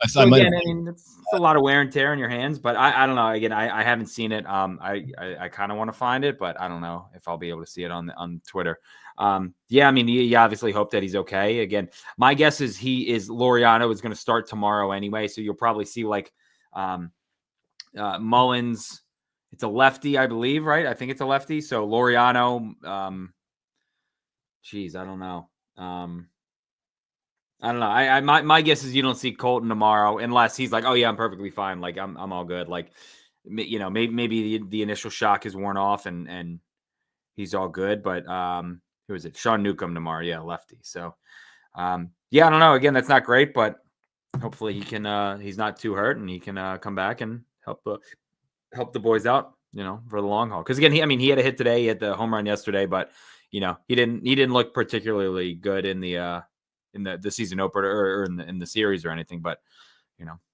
So again, I mean, it's a lot of wear and tear in your hands, but I don't know. Again, I haven't seen it. I kind of want to find it, but I don't know if I'll be able to see it on Twitter. Yeah, I mean, you obviously hope that he's okay. Again, my guess is Laureano is going to start tomorrow anyway, so you'll probably see like Mullins. It's a lefty, I believe, right? I think it's a lefty. So Laureano, geez, I don't know. I don't know. My guess is you don't see Colton tomorrow unless he's like, oh yeah, I'm perfectly fine. Like I'm all good. Like, maybe the initial shock is worn off and he's all good. But who is it? Sean Newcomb tomorrow. Yeah, lefty. So yeah, I don't know. Again, that's not great, but hopefully he can. He's not too hurt and he can come back and help the boys out. For the long haul. Because again, he had a hit today. He had the home run yesterday, but he didn't look particularly good in the season opener or in the series or anything, but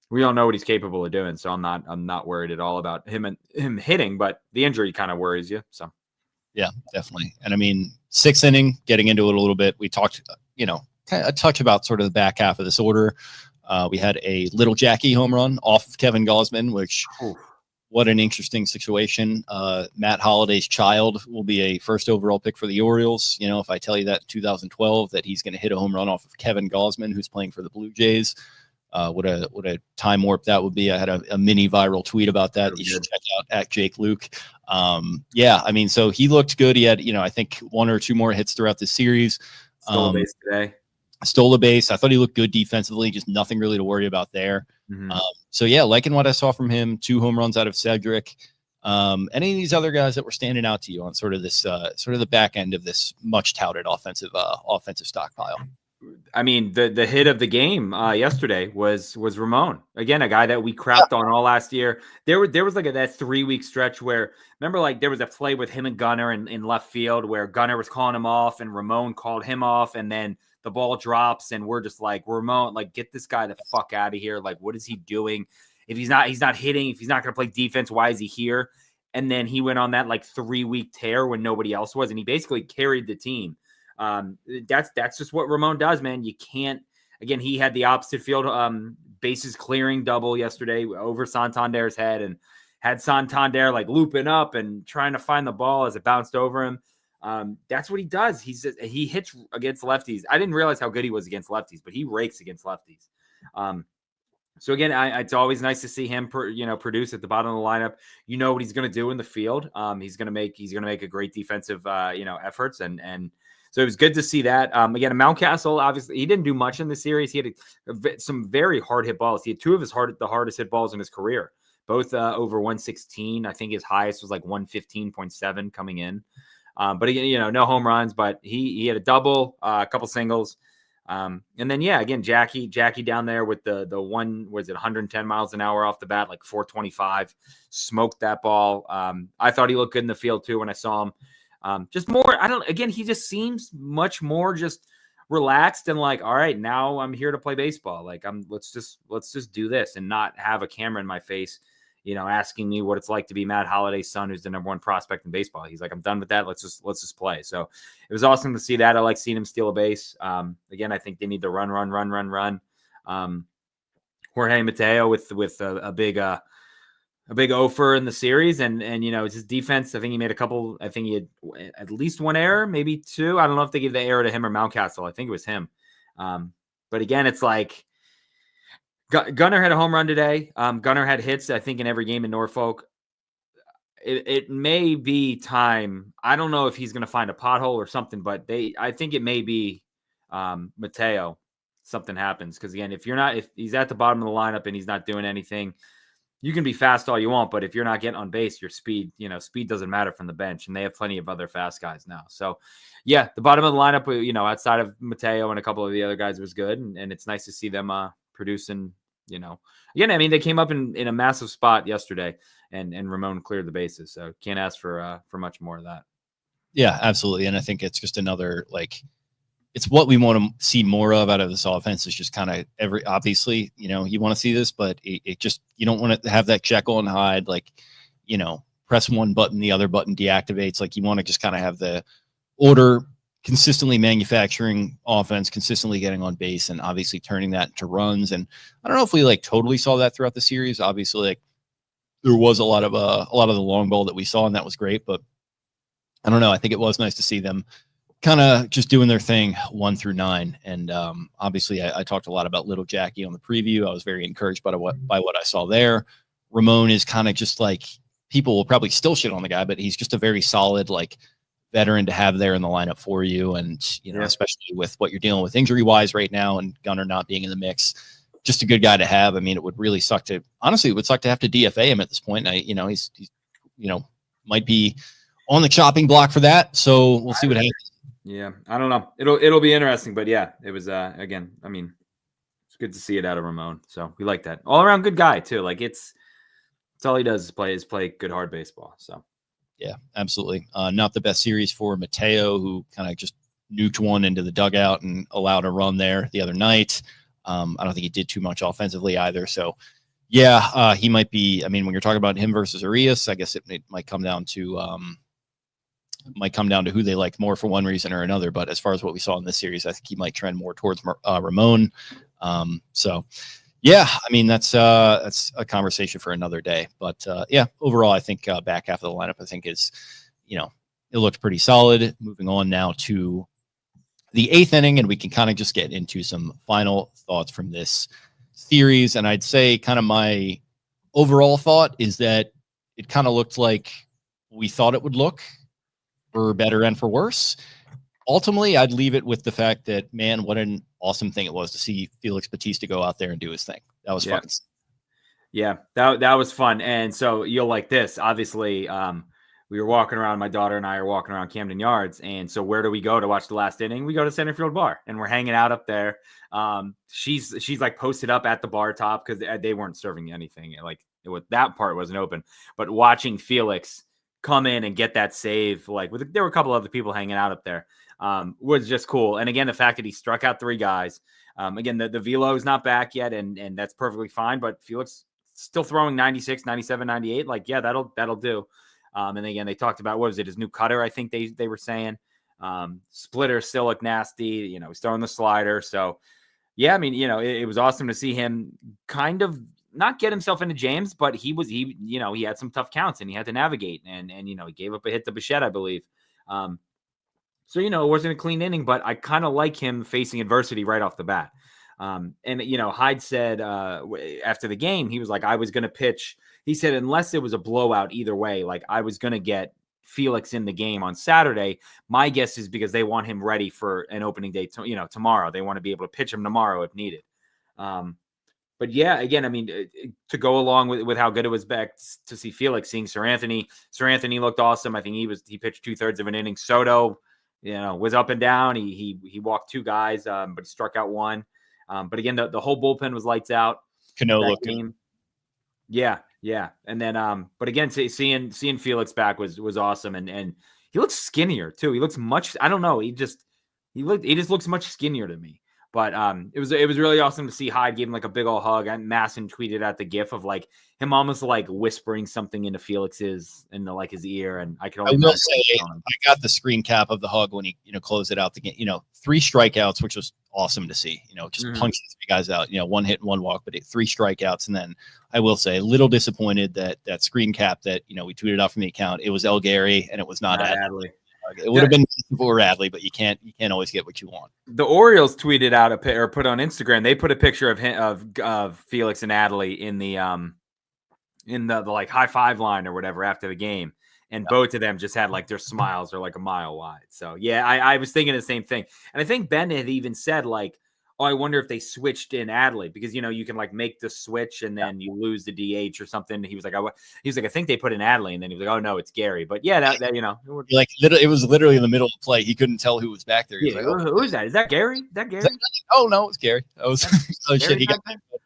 we all know what he's capable of doing. So I'm not worried at all about him hitting, but the injury kind of worries you. So yeah, definitely. And I mean, 6th inning, getting into it a little bit. We talked, kind of a touch about sort of the back half of this order. We had a little Jackie home run off of Kevin Gausman, which what an interesting situation. Matt Holliday's child will be a first overall pick for the Orioles. If I tell you that in 2012 that he's going to hit a home run off of Kevin Gausman, who's playing for the Blue Jays, what a time warp that would be. I had a mini viral tweet about that. You should check out at Jake Louque. Yeah, I mean, so he looked good. He had, I think 1 or 2 more hits throughout the series. Stole a base today. Stole a base. I thought he looked good defensively, just nothing really to worry about there. Mm-hmm. So yeah, liking what I saw from him. 2 home runs out of Cedric. Any of these other guys that were standing out to you on sort of this, sort of the back end of this much touted offensive stockpile? I mean, the hit of the game yesterday was Ramon. Again, a guy that we crapped on all last year. There was like that 3-week stretch where, remember, like there was a play with him and Gunnar in left field where Gunnar was calling him off and Ramon called him off, and then the ball drops and we're just like, Ramon, like get this guy the fuck out of here. Like, what is he doing? If he's not hitting, if he's not going to play defense, why is he here? And then he went on that like 3-week tear when nobody else was, and he basically carried the team. That's just what Ramon does, man. You can't. Again, he had the opposite field bases clearing double yesterday over Santander's head, and had Santander like looping up and trying to find the ball as it bounced over him. That's what he does. He hits against lefties. I didn't realize how good he was against lefties, but he rakes against lefties. So again, it's always nice to see him, produce at the bottom of the lineup. You know what he's going to do in the field. He's going to make a great defensive, efforts, and so it was good to see that. Again, Mountcastle, obviously, he didn't do much in the series. He had some very hard hit balls. He had 2 of the hardest hit balls in his career, both over 116. I think his highest was like 115.7 coming in. But again, no home runs, but he had a double, a couple singles. And then, yeah, again, Jackie down there with the one, was it 110 miles an hour off the bat, like 425, smoked that ball. I thought he looked good in the field too when I saw him. Just more, he just seems much more just relaxed and like, all right, now I'm here to play baseball. Like let's just do this and not have a camera in my face, asking me what it's like to be Matt Holliday's son, who's the number 1 prospect in baseball. He's like, I'm done with that. Let's just play. So it was awesome to see that. I like seeing him steal a base. Again, I think they need to run. Jorge Mateo with a big offer in the series, and it's his defense. I think he made a couple. I think he had at least 1 error, maybe 2. I don't know if they gave the error to him or Mountcastle. I think it was him. But again, it's like Gunnar had a home run today. Gunnar had hits, I think, in every game in Norfolk. It may be time. I don't know if he's going to find a pothole or something, but I think it may be Mateo. Something happens because again, if he's at the bottom of the lineup and he's not doing anything. You can be fast all you want, but if you're not getting on base, your speed doesn't matter from the bench, and they have plenty of other fast guys now. So, yeah, the bottom of the lineup, outside of Mateo and a couple of the other guys was good, and it's nice to see them producing. Again, I mean, they came up in a massive spot yesterday, and Ramon cleared the bases, so can't ask for much more of that. Yeah, absolutely, and I think it's just another like it's what we want to see more of out of this offense. Is just kind of obviously, you want to see this, but it just, you don't want to have that Jekyll and Hyde, like, press one button, the other button deactivates. Like, you want to just kind of have the order, consistently manufacturing offense, consistently getting on base, and obviously turning that into runs. And I don't know if we like totally saw that throughout the series. Obviously, like, there was a lot of the long ball that we saw, and that was great. But I don't know. I think it was nice to see them kind of just doing their thing 1 through 9. And obviously, I talked a lot about Little Jackie on the preview. I was very encouraged by what I saw there. Ramon is kind of just like, people will probably still shit on the guy, but he's just a very solid, like, veteran to have there in the lineup for you. And, especially with what you're dealing with injury wise right now and Gunnar not being in the mix, just a good guy to have. I mean, it would really suck to have to DFA him at this point. He's might be on the chopping block for that. So we'll see what happens. Yeah. I don't know. It'll be interesting, but yeah, it was, again, I mean, it's good to see it out of Ramon. So we like that. All around good guy too. Like, it's all he does is play good hard baseball. So. Yeah, absolutely. Not the best series for Mateo, who kind of just nuked one into the dugout and allowed a run there the other night. I don't think he did too much offensively either. So, yeah, he might be. I mean, when you're talking about him versus Arias, I guess it might come down to who they like more for one reason or another. But as far as what we saw in this series, I think he might trend more towards Ramon. So. Yeah, I mean, that's a conversation for another day. But yeah, overall, I think back half of the lineup, I think is, it looked pretty solid. Moving on now to the 8th inning, and we can kind of just get into some final thoughts from this series. And I'd say kind of my overall thought is that it kind of looked like we thought it would look, for better and for worse. Ultimately, I'd leave it with the fact that, man, what an awesome thing it was to see Felix Bautista go out there and do his thing. That was fun. Yeah, that was fun. And so you'll like this. Obviously, we were walking around. My daughter and I are walking around Camden Yards. And so where do we go to watch the last inning? We go to Center Field Bar, and we're hanging out up there. She's like posted up at the bar top because they weren't serving anything. Like, that part wasn't open. But watching Felix come in and get that save, like, there were a couple other people hanging out up there. Was just cool. And again, the fact that he struck out 3 guys, again, the velo is not back yet, and that's perfectly fine, but Felix still throwing 96, 97, 98. Like, yeah, that'll do. And again, they talked about, what was it, his new cutter, I think they were saying. Splitter still looked nasty, he's throwing the slider. So yeah, I mean, it was awesome to see him kind of not get himself into jams, but he had some tough counts and he had to navigate, and he gave up a hit to Bichette, I believe. So, it wasn't a clean inning, but I kind of like him facing adversity right off the bat. And Hyde said after the game, he was like, I was going to pitch. He said, unless it was a blowout either way, like, I was going to get Felix in the game on Saturday. My guess is because they want him ready for an opening day, tomorrow. They want to be able to pitch him tomorrow if needed. But yeah, again, I mean, to go along with how good it was back to see Felix, seeing Sir Anthony looked awesome. I think he pitched 2/3 of an inning. Soto, was up and down. He walked 2 guys, but he struck out 1. But again, the whole bullpen was lights out. Cano looked good. Yeah. And then, but again, seeing Felix back was awesome, and he looks skinnier too. He looks much. I don't know. He just looks much skinnier to me. But it was really awesome to see Hyde give him like a big old hug. And Masson tweeted out the gif of like him almost like whispering something into Felix's into like his ear. And I will say I got the screen cap of the hug when he closed it out the game. 3 strikeouts, which was awesome to see. Just punching 3 guys out. 1 hit and 1 walk, but 3 strikeouts. And then I will say a little disappointed that screen cap that we tweeted out from the account. It was El Gary and it was not Adley. It would have been for Adley, but you can't always get what you want. The Orioles tweeted out or put on Instagram. They put a picture of him, of Felix and Adley in the like high five line or whatever after the game, and both of them just had like their smiles are like a mile wide. So yeah, I was thinking the same thing, and I think Ben had even said like, oh, I wonder if they switched in Adley because you can like make the switch and then you lose the DH or something. He was like, I think they put in Adley, and then he was like, oh no, it's Gary. But yeah, that like it was literally in the middle of the play. He couldn't tell who was back there. He was like, who is that? Is that Gary? Is that Gary? Oh no, it's Gary. I was oh shit, he got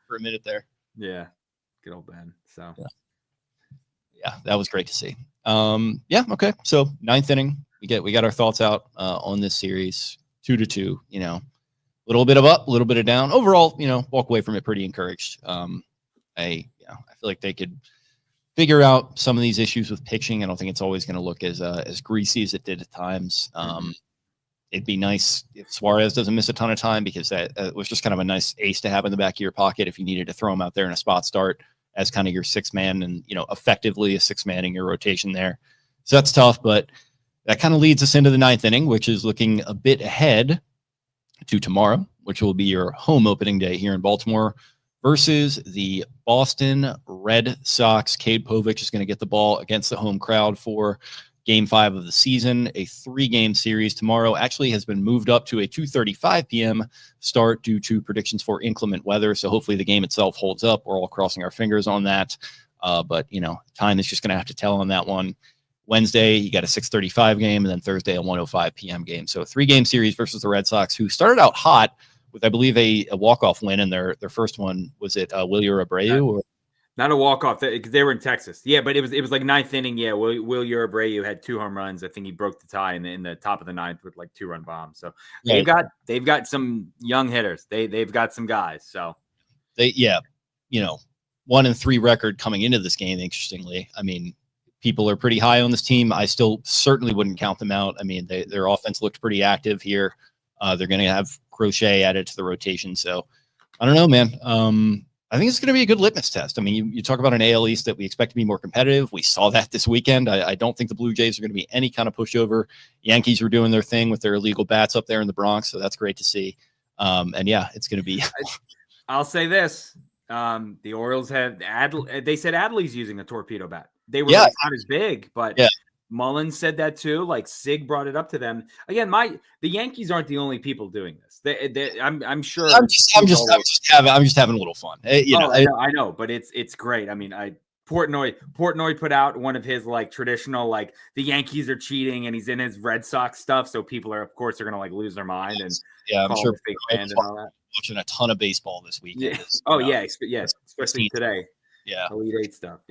for a minute there. Yeah, good old Ben. So yeah, that was great to see. Yeah, okay. So 9th inning, we got our thoughts out on this series. 2-2, a little bit of up, a little bit of down. Overall, walk away from it pretty encouraged. I feel like they could figure out some of these issues with pitching. I don't think it's always going to look as greasy as it did at times. It'd be nice if Suarez doesn't miss a ton of time, because that was just kind of a nice ace to have in the back of your pocket if you needed to throw him out there in a spot start as kind of your sixth man and, effectively a sixth man in your rotation there. So that's tough, but that kind of leads us into the ninth inning, which is looking a bit ahead to tomorrow, which will be your home opening day here in Baltimore versus the Boston Red Sox. Cade Povich is going to get the ball against the home crowd for Game 5 of the season. A 3-game series tomorrow actually has been moved up to a 2:35 p.m. start due to predictions for inclement weather. So hopefully the game itself holds up. We're all crossing our fingers on that. But, time is just going to have to tell on that one. Wednesday, you got a 6:35 game, and then Thursday, a 1:05 p.m. game. So a 3-game series versus the Red Sox, who started out hot with, I believe, a walk-off win in their first one. Was it Wilyer Abreu? Or? Not a walk-off. They were in Texas. Yeah, but it was like ninth inning. Yeah, Wilyer Abreu had 2 home runs. I think he broke the tie in the top of the ninth with like 2-run bombs. So they've got some young hitters. They've got some guys. So 1-3 record coming into this game. Interestingly, I mean, people are pretty high on this team. I still certainly wouldn't count them out. I mean, their offense looked pretty active here. They're going to have Crochet added to the rotation. So I don't know, man. I think it's going to be a good litmus test. I mean, you talk about an AL East that we expect to be more competitive. We saw that this weekend. I don't think the Blue Jays are going to be any kind of pushover. Yankees were doing their thing with their illegal bats up there in the Bronx, so that's great to see. It's going to be. I'll say this: the Orioles have they said Adley's using a torpedo bat. They were not as big, but Mullins said that too. Like Sig brought it up to them. Again, the Yankees aren't the only people doing this. I'm sure. I'm just having a little fun. I know, but it's great. I mean, Portnoy put out one of his like traditional like the Yankees are cheating, and he's in his Red Sox stuff, so people are gonna like lose their mind and I'm sure fake fans and all that. Watching a ton of baseball this weekend. Especially today. Yeah, Elite 8 stuff.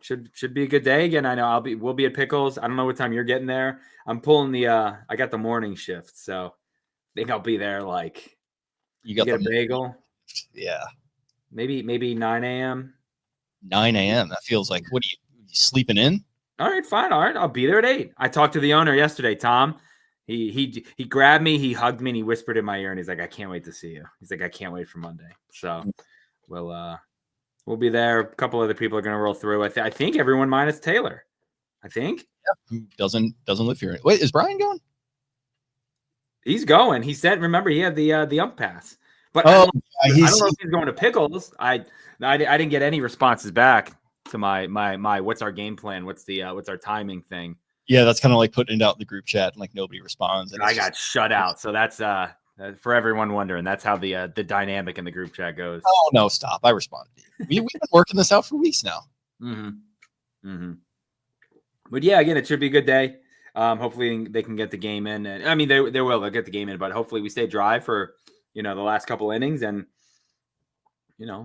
Should be a good day. Again, I know we'll be at Pickles. I don't know what time you're getting there. I'm pulling I got the morning shift, so I think I'll be there like you get a bagel. Yeah. Maybe 9 a.m. 9 a.m. That feels like, what are you sleeping in? All right, fine. All right. I'll be there at 8. I talked to the owner yesterday, Tom. He grabbed me, he hugged me, and he whispered in my ear, and he's like, I can't wait to see you. He's like, I can't wait for Monday. So we'll be there. A couple other people are going to roll through. I think everyone minus Taylor. I think. Yeah, who doesn't live here. Wait, is Brian going? He's going. He said, remember, he had the ump pass. But I don't know if he's going to Pickles. I didn't get any responses back to my what's our game plan? What's our timing thing? Yeah, that's kind of like putting it out in the group chat and like nobody responds. And I got shut out. So that's for everyone wondering, that's how the dynamic in the group chat goes. Oh no, stop! I responded to you. We've been working this out for weeks now. But yeah, again, it should be a good day. Hopefully they can get the game in. And I mean, they'll get the game in, but hopefully we stay dry for the last couple innings. And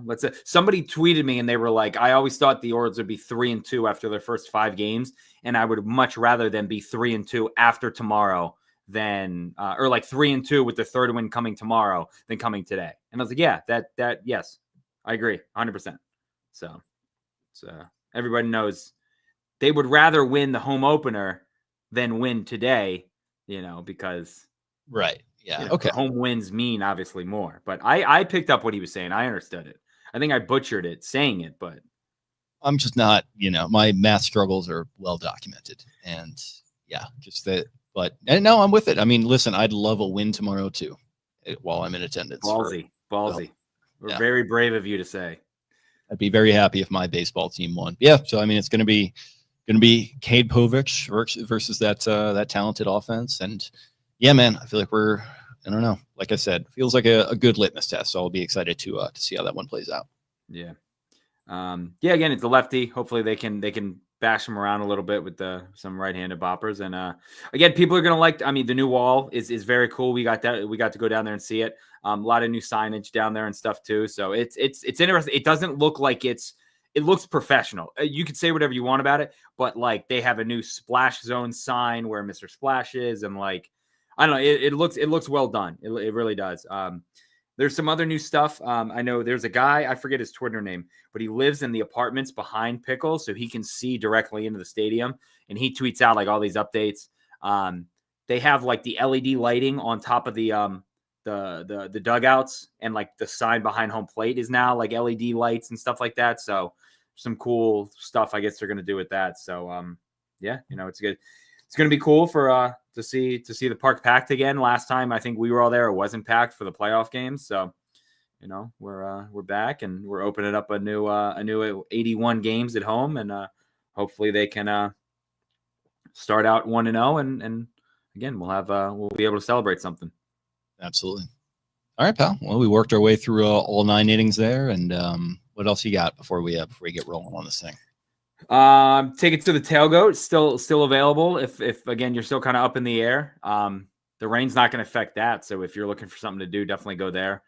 let's say somebody tweeted me and they were like, I always thought the Orioles would be 3-2 after their first 5 games, and I would much rather them be 3-2 after tomorrow than or like 3-2 with the third win coming tomorrow than coming today. And I was like, yeah, that yes, I agree 100%. So everybody knows they would rather win the home opener than win today, because right. Yeah. Okay. Home wins mean obviously more, but I picked up what he was saying. I understood it. I think I butchered it saying it, but I'm just not, my math struggles are well documented, and just that. But no, I'm with it. I mean, listen, I'd love a win tomorrow too, while I'm in attendance. Ballsy. We're very brave of you to say. I'd be very happy if my baseball team won. Yeah. So I mean, it's going to be Cade Povich versus that talented offense, and yeah, man, I feel like I don't know. Like I said, feels like a good litmus test. So I'll be excited to see how that one plays out. Yeah. Again, it's a lefty. Hopefully they can bash him around a little bit with some right-handed boppers. And again, people are gonna like. I mean, the new wall is very cool. We got to go down there and see it. A lot of new signage down there and stuff too. So it's interesting. It doesn't look like it looks professional. You could say whatever you want about it, but like they have a new splash zone sign where Mr. Splash is, and like I don't know. It looks well done. It really does. There's some other new stuff. I know there's a guy, I forget his Twitter name, but he lives in the apartments behind Pickles, so he can see directly into the stadium, and he tweets out like all these updates. They have like the LED lighting on top of the dugouts, and like the sign behind home plate is now like LED lights and stuff like that. So some cool stuff I guess they're going to do with that. So yeah, it's good. It's going to be cool for to see the park packed again. Last time I think we were all there, it wasn't packed for the playoff games. So, we're back and we're opening up a new 81 games at home, and hopefully they can start out 1-0, and again we'll be able to celebrate something. Absolutely. All right, pal. Well, we worked our way through all 9 innings there, and what else you got before we get rolling on this thing? Take it to the tailgate. Still available. If again you're still kind of up in the air. The rain's not going to affect that. So if you're looking for something to do, definitely go there.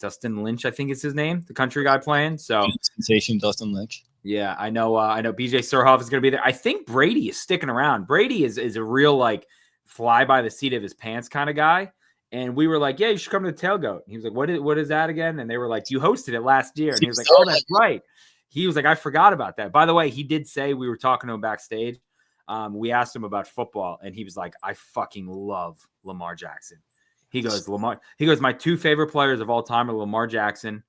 Dustin Lynch, I think is his name, the country guy playing. So sensation Dustin Lynch. Yeah, I know. BJ Surhoff is going to be there. I think Brady is sticking around. Brady is a real like fly by the seat of his pants kind of guy. And we were like, yeah, you should come to the tailgate. He was like, what is that again? And they were like, you hosted it last year. And he was like, oh, that's right. He was like, I forgot about that. By the way, he did say, we were talking to him backstage. We asked him about football, and he was like, I fucking love Lamar Jackson. He goes, my 2 favorite players of all time are Lamar Jackson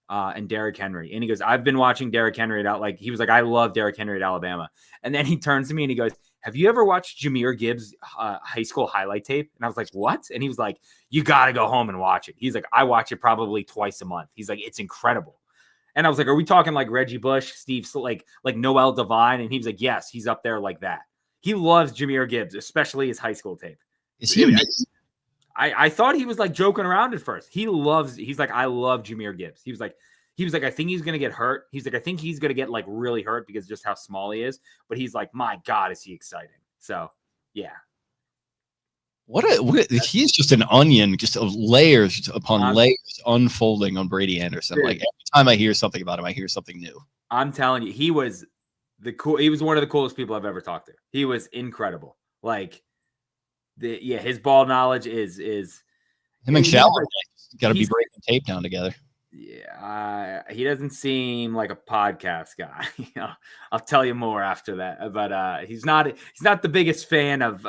and Derrick Henry. And he goes, I've been watching Derrick Henry he was like, I love Derrick Henry at Alabama. And then he turns to me and he goes, have you ever watched Jahmyr Gibbs' high school highlight tape? And I was like, what? And he was like, you got to go home and watch it. He's like, I watch it probably twice a month. He's like, it's incredible. And I was like, are we talking like Reggie Bush, Steve, like Noel Devine? And he was like, yes, he's up there like that. He loves Jahmyr Gibbs, especially his high school tape. Is he? I thought he was like joking around at first. He's like, I love Jahmyr Gibbs. He was like, I think he's going to get hurt. He's like, I think he's going to get like really hurt because just how small he is. But he's like, my God, is he exciting? So, yeah. He's just an onion, just of layers upon layers unfolding on Brady Anderson. Dude, like every time I hear something about him, I hear something new. I'm telling you, he was one of the coolest people I've ever talked to. He was incredible. Like, his ball knowledge is him and Shallow got to be breaking tape down together. Yeah, he doesn't seem like a podcast guy. I'll tell you more after that. But he's not the biggest fan of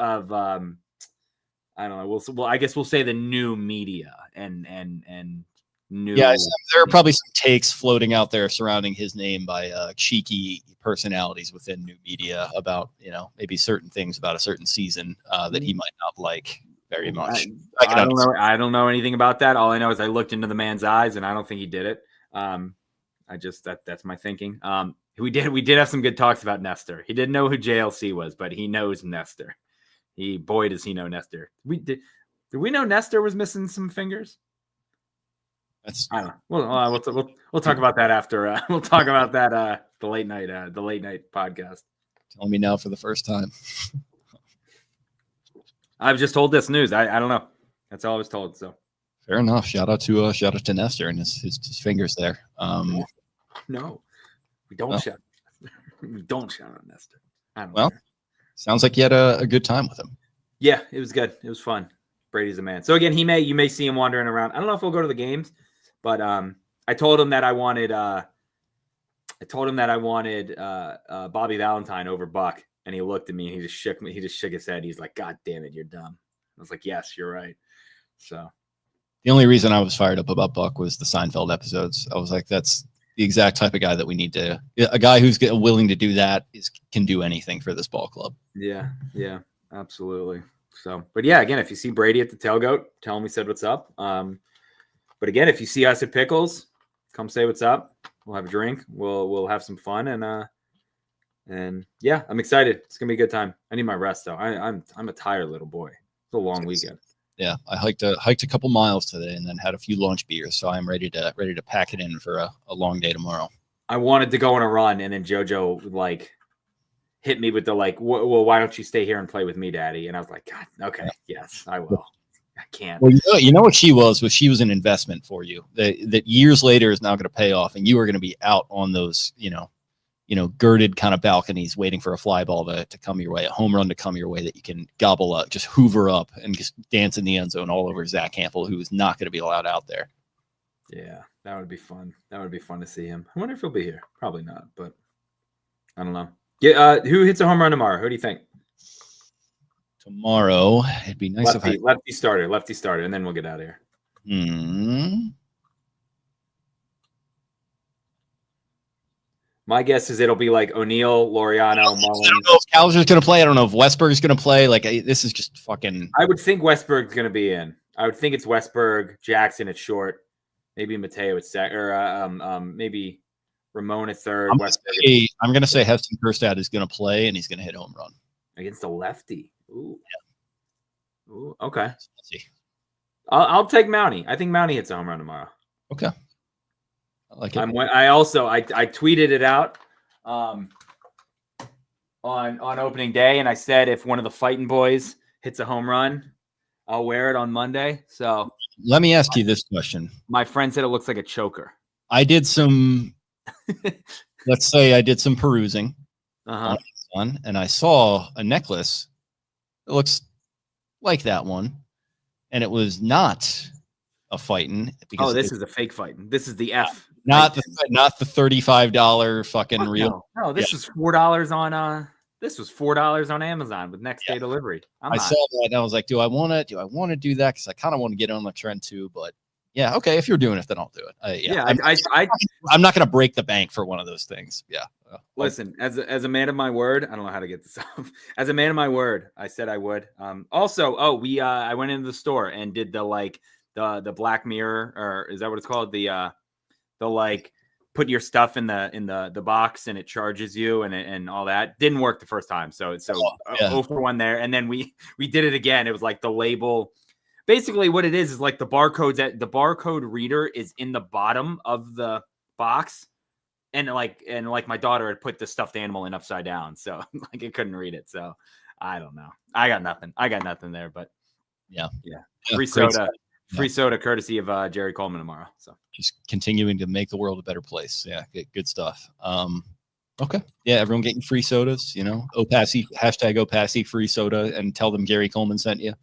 I don't know. Well, I guess we'll say the new media and new. Yeah, there are probably some takes floating out there surrounding his name by cheeky personalities within new media about maybe certain things about a certain season that he might not like very much. I don't know anything about that. All I know is I looked into the man's eyes, and I don't think he did it. That's my thinking. We did have some good talks about Nestor. He didn't know who JLC was, but he knows Nestor. Boy, does he know Nestor. Did we know Nestor was missing some fingers? I don't know. We'll talk about that after. We'll talk about that the late night podcast. Telling me now for the first time. I've just told this news. I don't know. That's all I was told. So fair enough. Shout out to Nestor and his fingers there. No, we don't shout. We don't shout out Nestor. Sounds like you had a good time with him. Yeah, it was good. It was fun. Brady's a man. So again, you may see him wandering around. I don't know if he'll go to the games, but I told him that I wanted Bobby Valentine over Buck, and he looked at me and he just shook his head. He's like, God damn it, you're dumb. I was like, yes, you're right. So the only reason I was fired up about Buck was the Seinfeld episodes. I was like, that's the exact type of guy that we need a guy who's willing to do that can do anything for this ball club. Yeah, absolutely. So, but yeah, again, if you see Brady at the tailgate, tell him we said what's up. But again, if you see us at Pickles, come say what's up. We'll have a drink. We'll have some fun, and yeah, I'm excited. It's gonna be a good time. I need my rest though. I'm a tired little boy. It's a long weekend. Yeah, I hiked a couple miles today and then had a few lunch beers, so I'm ready to pack it in for a long day tomorrow. I wanted to go on a run, and then JoJo hit me with the well, why don't you stay here and play with me, Daddy? And I was like, God, okay, yes, I will. I can't. Well, you know what she was an investment for you that years later is now going to pay off, and you are going to be out on those girded kind of balconies waiting for a fly ball to come your way, a home run to come your way that you can gobble up, just hoover up and just dance in the end zone all over Zach Campbell, who is not going to be allowed out there. Yeah, that would be fun. That would be fun to see him. I wonder if he'll be here. Probably not, but I don't know. Yeah, who hits a home run tomorrow? Who do you think? Tomorrow, it'd be nice lefty starter, and then we'll get out of here. My guess is it'll be like O'Neill, Laureano, Mullins. I don't know if Cowser's going to play. I don't know if Westberg's going to play. Like, this is just fucking. I would think Westberg's going to be in. I would think it's Westberg, Jackson at short, maybe Mateo at second, or maybe Ramon at third. I'm going to say Heston Kjerstad is going to play, and he's going to hit home run against a lefty. Ooh, yeah. Ooh, okay. Let's see. I'll take Mountie. I think Mountie hits a home run tomorrow. Okay. I like it. I tweeted it out on opening day, and I said if one of the fighting boys hits a home run, I'll wear it on Monday. So let me ask you this question. My friend said it looks like a choker. I did some, let's say I did some perusing on this one, and I saw a necklace that looks like that one, and it was not a fighting. Because this is a fake fighting. This is the F. Not the $35 fucking real. No, this was $4 on this was $4 on Amazon with next day delivery. I saw that and I was like, do I want to do that? Because I kind of want to get on the trend too. But yeah, okay, if you're doing it, then I'll do it. I'm not going to break the bank for one of those things. Yeah. Listen, as a man of my word, I don't know how to get this off. As a man of my word, I said I would. Also, I went into the store and did the Black Mirror, or is that what it's called? The like put your stuff in the box and it charges you and all that. Didn't work the first time. So 0 for 1 there. And then we did it again. It was like the label. Basically what it is like the barcode reader is in the bottom of the box. And like my daughter had put the stuffed animal in upside down. So like it couldn't read it. So I don't know. I got nothing there, but yeah. Free soda courtesy of Jerry Coleman tomorrow. So just continuing to make the world a better place. Yeah, good stuff. Okay. Yeah, everyone getting free sodas, Opassi, hashtag Opassi free soda, and tell them Gary Coleman sent you.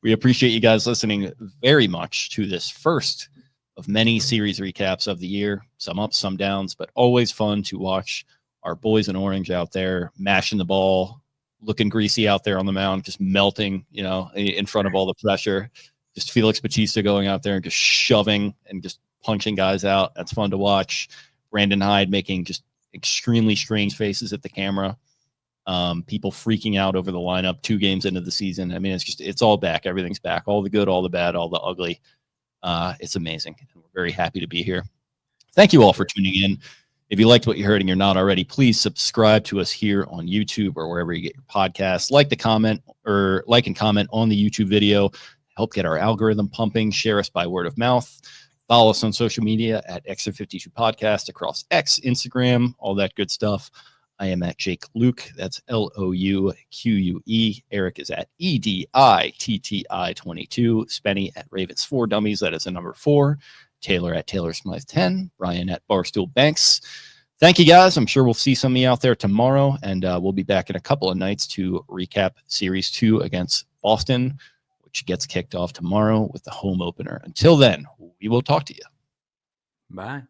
We appreciate you guys listening very much to this first of many series recaps of the year. Some ups, some downs, but always fun to watch our boys in orange out there mashing the ball, looking greasy out there on the mound, just melting, in front of all the pressure. Just Felix Bautista going out there and just shoving and just punching guys out. That's fun to watch. Brandon Hyde making just extremely strange faces at the camera. People freaking out over the lineup 2 games into the season. I mean, it's all back. Everything's back. All the good, all the bad, all the ugly. It's amazing. We're very happy to be here. Thank you all for tuning in. If you liked what you heard and you're not already, please subscribe to us here on YouTube or wherever you get your podcasts. Like and comment on the YouTube video. Help get our algorithm pumping. Share us by word of mouth. Follow us on social media at Extra52 Podcast across X, Instagram, all that good stuff. I am at Jake Louque. That's Louque. Eric is at EDITTI22. Spenny at Ravens 4 Dummies. That is a number 4. Taylor at Taylor Smythe 10. Brian at Barstool Banks. Thank you guys. I'm sure we'll see some of you out there tomorrow, and we'll be back in a couple of nights to recap Series 2 against Boston, which gets kicked off tomorrow with the home opener. Until then, we will talk to you. Bye.